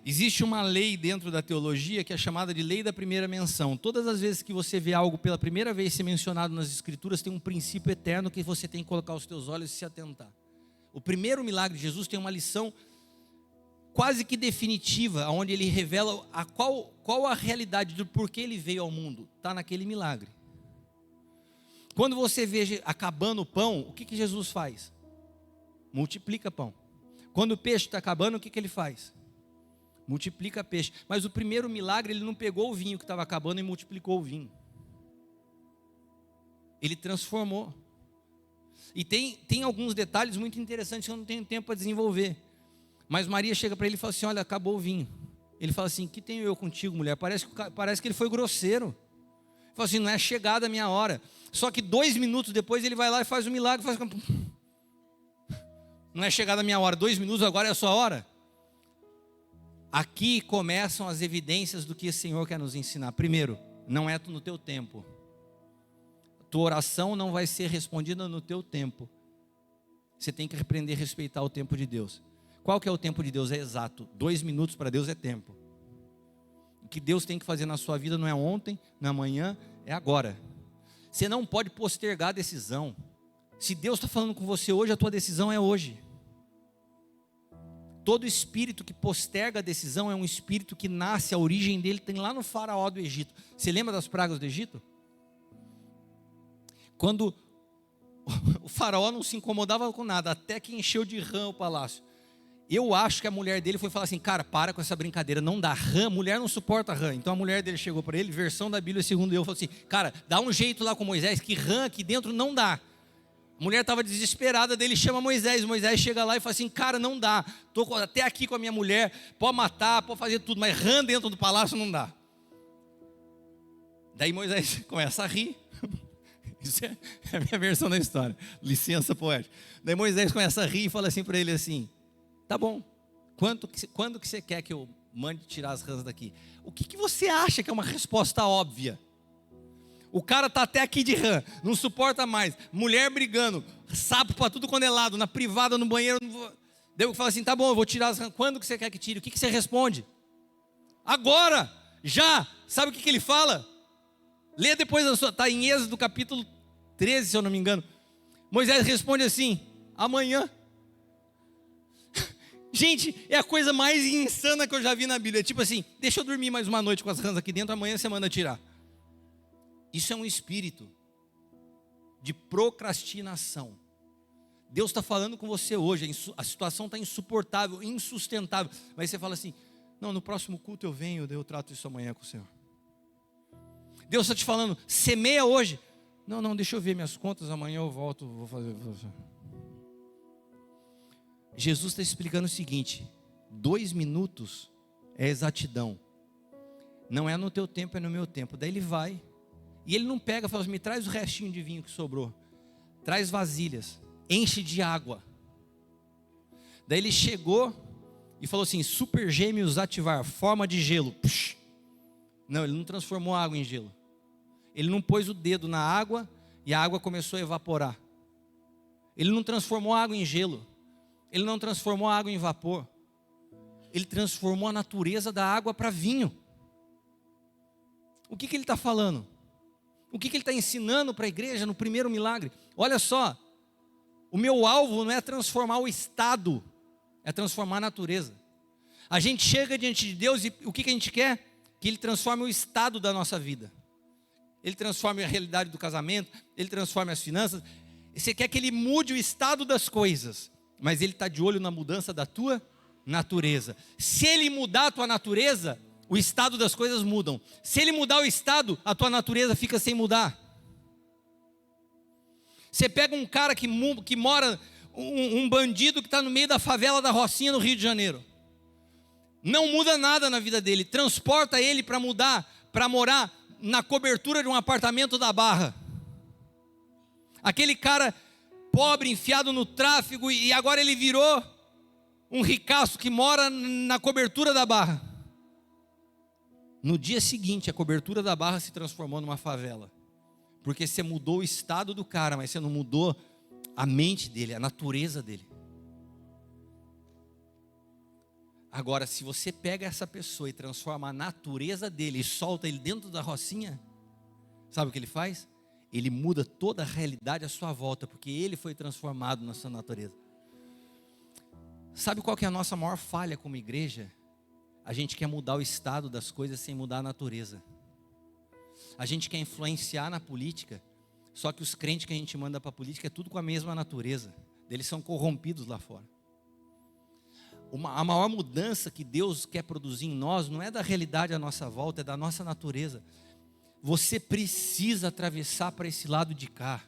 Existe uma lei dentro da teologia que é chamada de lei da primeira menção. Todas as vezes que você vê algo pela primeira vez ser mencionado nas Escrituras, tem um princípio eterno que você tem que colocar os teus olhos e se atentar. O primeiro milagre de Jesus tem uma lição quase que definitiva, onde ele revela qual a realidade do porquê ele veio ao mundo. Está naquele milagre. Quando você vê acabando o pão, o que Jesus faz? Multiplica pão. Quando o peixe está acabando, o que ele faz? Multiplica peixe. Mas o primeiro milagre, ele não pegou o vinho que estava acabando e multiplicou o vinho. Ele transformou. E tem alguns detalhes muito interessantes que eu não tenho tempo para desenvolver. Mas Maria chega para ele e fala assim: olha, acabou o vinho. Ele fala assim: que tenho eu contigo, mulher? Parece que ele foi grosseiro. Ele fala assim: não é chegada a minha hora. Só que 2 minutos depois ele vai lá e faz um milagre. Não é chegada a minha hora, 2 minutos, agora é a sua hora. Aqui começam as evidências do que o Senhor quer nos ensinar. Primeiro, não é no teu tempo. Tua oração não vai ser respondida no teu tempo. Você tem que aprender a respeitar o tempo de Deus. Qual que é o tempo de Deus? É exato. 2 minutos para Deus é tempo. O que Deus tem que fazer na sua vida não é ontem, não é amanhã, é agora. Você não pode postergar a decisão. Se Deus está falando com você hoje, a tua decisão é hoje. Todo espírito que posterga a decisão é um espírito que nasce, a origem dele tem lá no faraó do Egito. Você lembra das pragas do Egito? Quando o faraó não se incomodava com nada, até que encheu de rã o palácio. Eu acho que a mulher dele foi falar assim: cara, para com essa brincadeira, não dá rã, mulher não suporta rã. Então a mulher dele chegou para ele, versão da Bíblia segundo eu, falou assim: cara, dá um jeito lá com Moisés, que rã aqui dentro não dá. A mulher estava desesperada, dele chama Moisés chega lá e fala assim: cara, não dá, estou até aqui com a minha mulher, pode matar, pode fazer tudo, mas rã dentro do palácio não dá. Daí Moisés começa a rir. Isso é a minha versão da história, licença poética. Daí Moisés começa a rir e fala assim para ele assim: tá bom, quando que você quer que eu mande tirar as rãs daqui? O que você acha que é uma resposta óbvia? O cara está até aqui de rã, não suporta mais, mulher brigando, sapo para tudo quando é lado, na privada, no banheiro. Daí eu falo assim: tá bom, eu vou tirar as rãs. Quando que você quer que tire? O que você responde? Agora, já. Sabe o que ele fala? Lê depois, está em Êxodo capítulo 13, se eu não me engano. Moisés responde assim: amanhã. Gente, é a coisa mais insana que eu já vi na Bíblia. É tipo assim: deixa eu dormir mais uma noite com as rãs aqui dentro, amanhã você manda tirar. Isso é um espírito de procrastinação. Deus está falando com você hoje, a situação está insuportável, insustentável. Mas você fala assim: não, no próximo culto eu venho, eu trato isso amanhã com o Senhor. Deus está te falando: semeia hoje. Não, deixa eu ver minhas contas, amanhã eu volto, vou fazer. Jesus está explicando o seguinte: 2 minutos é exatidão. Não é no teu tempo, é no meu tempo. Daí ele vai, e ele não pega e fala assim: me traz o restinho de vinho que sobrou. Traz vasilhas, enche de água. Daí ele chegou e falou assim: super gêmeos ativar, forma de gelo. Puxa. Não, ele não transformou a água em gelo. Ele não pôs o dedo na água e a água começou a evaporar. Ele não transformou a água em gelo. Ele não transformou a água em vapor. Ele transformou a natureza da água para vinho. O que ele está falando? O que ele está ensinando para a igreja no primeiro milagre? Olha só, o meu alvo não é transformar o estado, é transformar a natureza. A gente chega diante de Deus e o que a gente quer? Que Ele transforme o estado da nossa vida. Ele transforme a realidade do casamento, Ele transforme as finanças. Você quer que Ele mude o estado das coisas, mas Ele está de olho na mudança da tua natureza. Se Ele mudar a tua natureza, o estado das coisas mudam. Se Ele mudar o estado, a tua natureza fica sem mudar. Você pega um cara que mora, um bandido que está no meio da favela da Rocinha no Rio de Janeiro. Não muda nada na vida dele. Transporta ele para morar na cobertura de um apartamento da Barra. Aquele cara pobre, enfiado no tráfico, e agora ele virou um ricaço que mora na cobertura da Barra. No dia seguinte, a cobertura da Barra se transformou numa favela. Porque você mudou o estado do cara, mas você não mudou a mente dele, a natureza dele. Agora, se você pega essa pessoa e transforma a natureza dele e solta ele dentro da Rocinha, sabe o que ele faz? Ele muda toda a realidade à sua volta, porque ele foi transformado na sua natureza. Sabe qual que é a nossa maior falha como igreja? A gente quer mudar o estado das coisas sem mudar a natureza. A gente quer influenciar na política, só que os crentes que a gente manda para a política é tudo com a mesma natureza. Eles são corrompidos lá fora. A maior mudança que Deus quer produzir em nós não é da realidade à nossa volta, é da nossa natureza. Você precisa atravessar para esse lado de cá.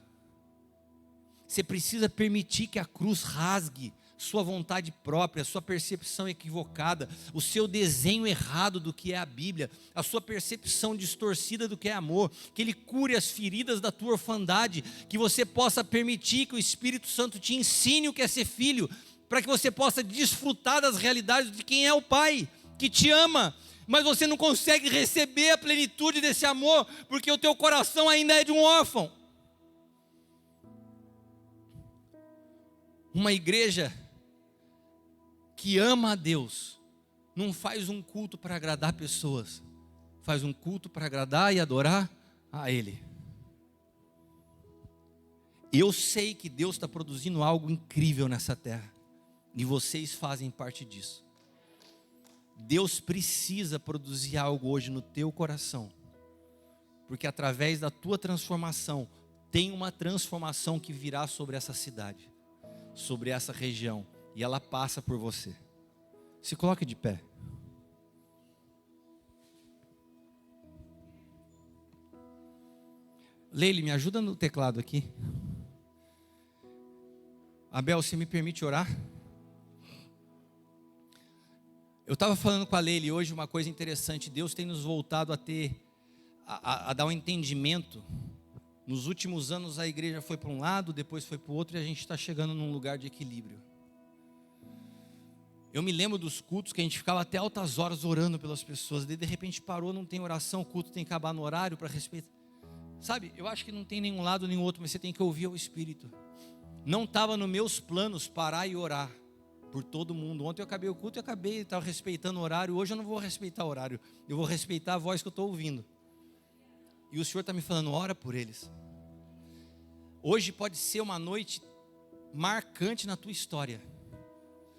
Você precisa permitir que a cruz rasgue sua vontade própria, sua percepção equivocada, o seu desenho errado do que é a Bíblia, a sua percepção distorcida do que é amor, que Ele cure as feridas da tua orfandade, que você possa permitir que o Espírito Santo te ensine o que é ser filho, para que você possa desfrutar das realidades de quem é o Pai, que te ama, mas você não consegue receber a plenitude desse amor, porque o teu coração ainda é de um órfão. Uma igreja que ama a Deus, não faz um culto para agradar pessoas, faz um culto para agradar e adorar a Ele. Eu sei que Deus está produzindo algo incrível nessa terra, e vocês fazem parte disso. Deus precisa produzir algo hoje no teu coração, porque através da tua transformação, tem uma transformação que virá sobre essa cidade, sobre essa região, e ela passa por você. Se coloque de pé. Leile, me ajuda no teclado aqui. Abel, você me permite orar? Eu estava falando com a Leile hoje uma coisa interessante. Deus tem nos voltado a dar um entendimento. Nos últimos anos a igreja foi para um lado, depois foi para o outro, e a gente está chegando num lugar de equilíbrio. Eu me lembro dos cultos que a gente ficava até altas horas orando pelas pessoas, de repente parou, não tem oração, o culto tem que acabar no horário para respeitar. Sabe, eu acho que não tem nenhum lado nem outro, mas você tem que ouvir o Espírito. Não estava nos meus planos parar e orar por todo mundo. Ontem eu acabei o culto e estava respeitando o horário. Hoje eu não vou respeitar o horário, eu vou respeitar a voz que eu estou ouvindo. E o Senhor está me falando, ora por eles. Hoje pode ser uma noite marcante na tua história,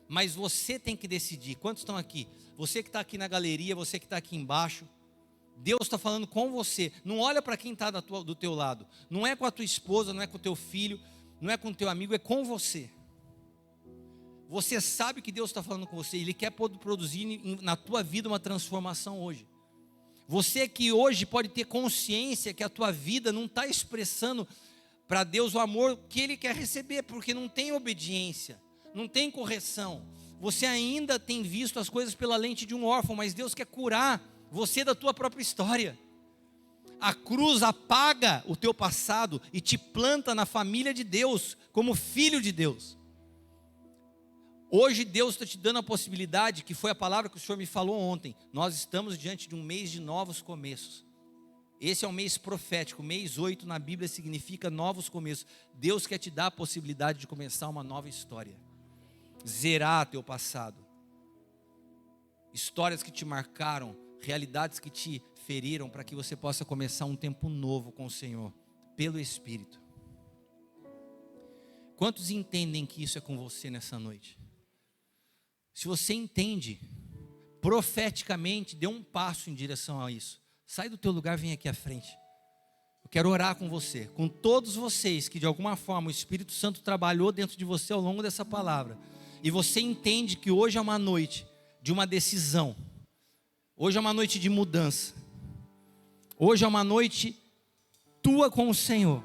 mas você tem que decidir. Quantos estão aqui? Você que está aqui na galeria, você que está aqui embaixo, Deus está falando com você. Não olha para quem está do teu lado. Não é com a tua esposa, não é com o teu filho, não é com o teu amigo, é com você. Você sabe que Deus está falando com você. Ele quer produzir na tua vida uma transformação hoje. Você que hoje pode ter consciência que a tua vida não está expressando para Deus o amor que Ele quer receber, porque não tem obediência, não tem correção. Você ainda tem visto as coisas pela lente de um órfão, mas Deus quer curar você da tua própria história. A cruz apaga o teu passado e te planta na família de Deus, como filho de Deus. Hoje Deus está te dando a possibilidade, que foi a palavra que o Senhor me falou ontem. Nós estamos diante de um mês de novos começos. Esse é um mês profético, mês 8 na Bíblia significa novos começos. Deus quer te dar a possibilidade de começar uma nova história. Zerar teu passado. Histórias que te marcaram, realidades que te feriram, para que você possa começar um tempo novo com o Senhor, pelo Espírito. Quantos entendem que isso é com você nessa noite? Se você entende, profeticamente, dê um passo em direção a isso. Sai do teu lugar, vem aqui à frente. Eu quero orar com você, com todos vocês que de alguma forma o Espírito Santo trabalhou dentro de você ao longo dessa palavra. E você entende que hoje é uma noite de uma decisão. Hoje é uma noite de mudança. Hoje é uma noite tua com o Senhor.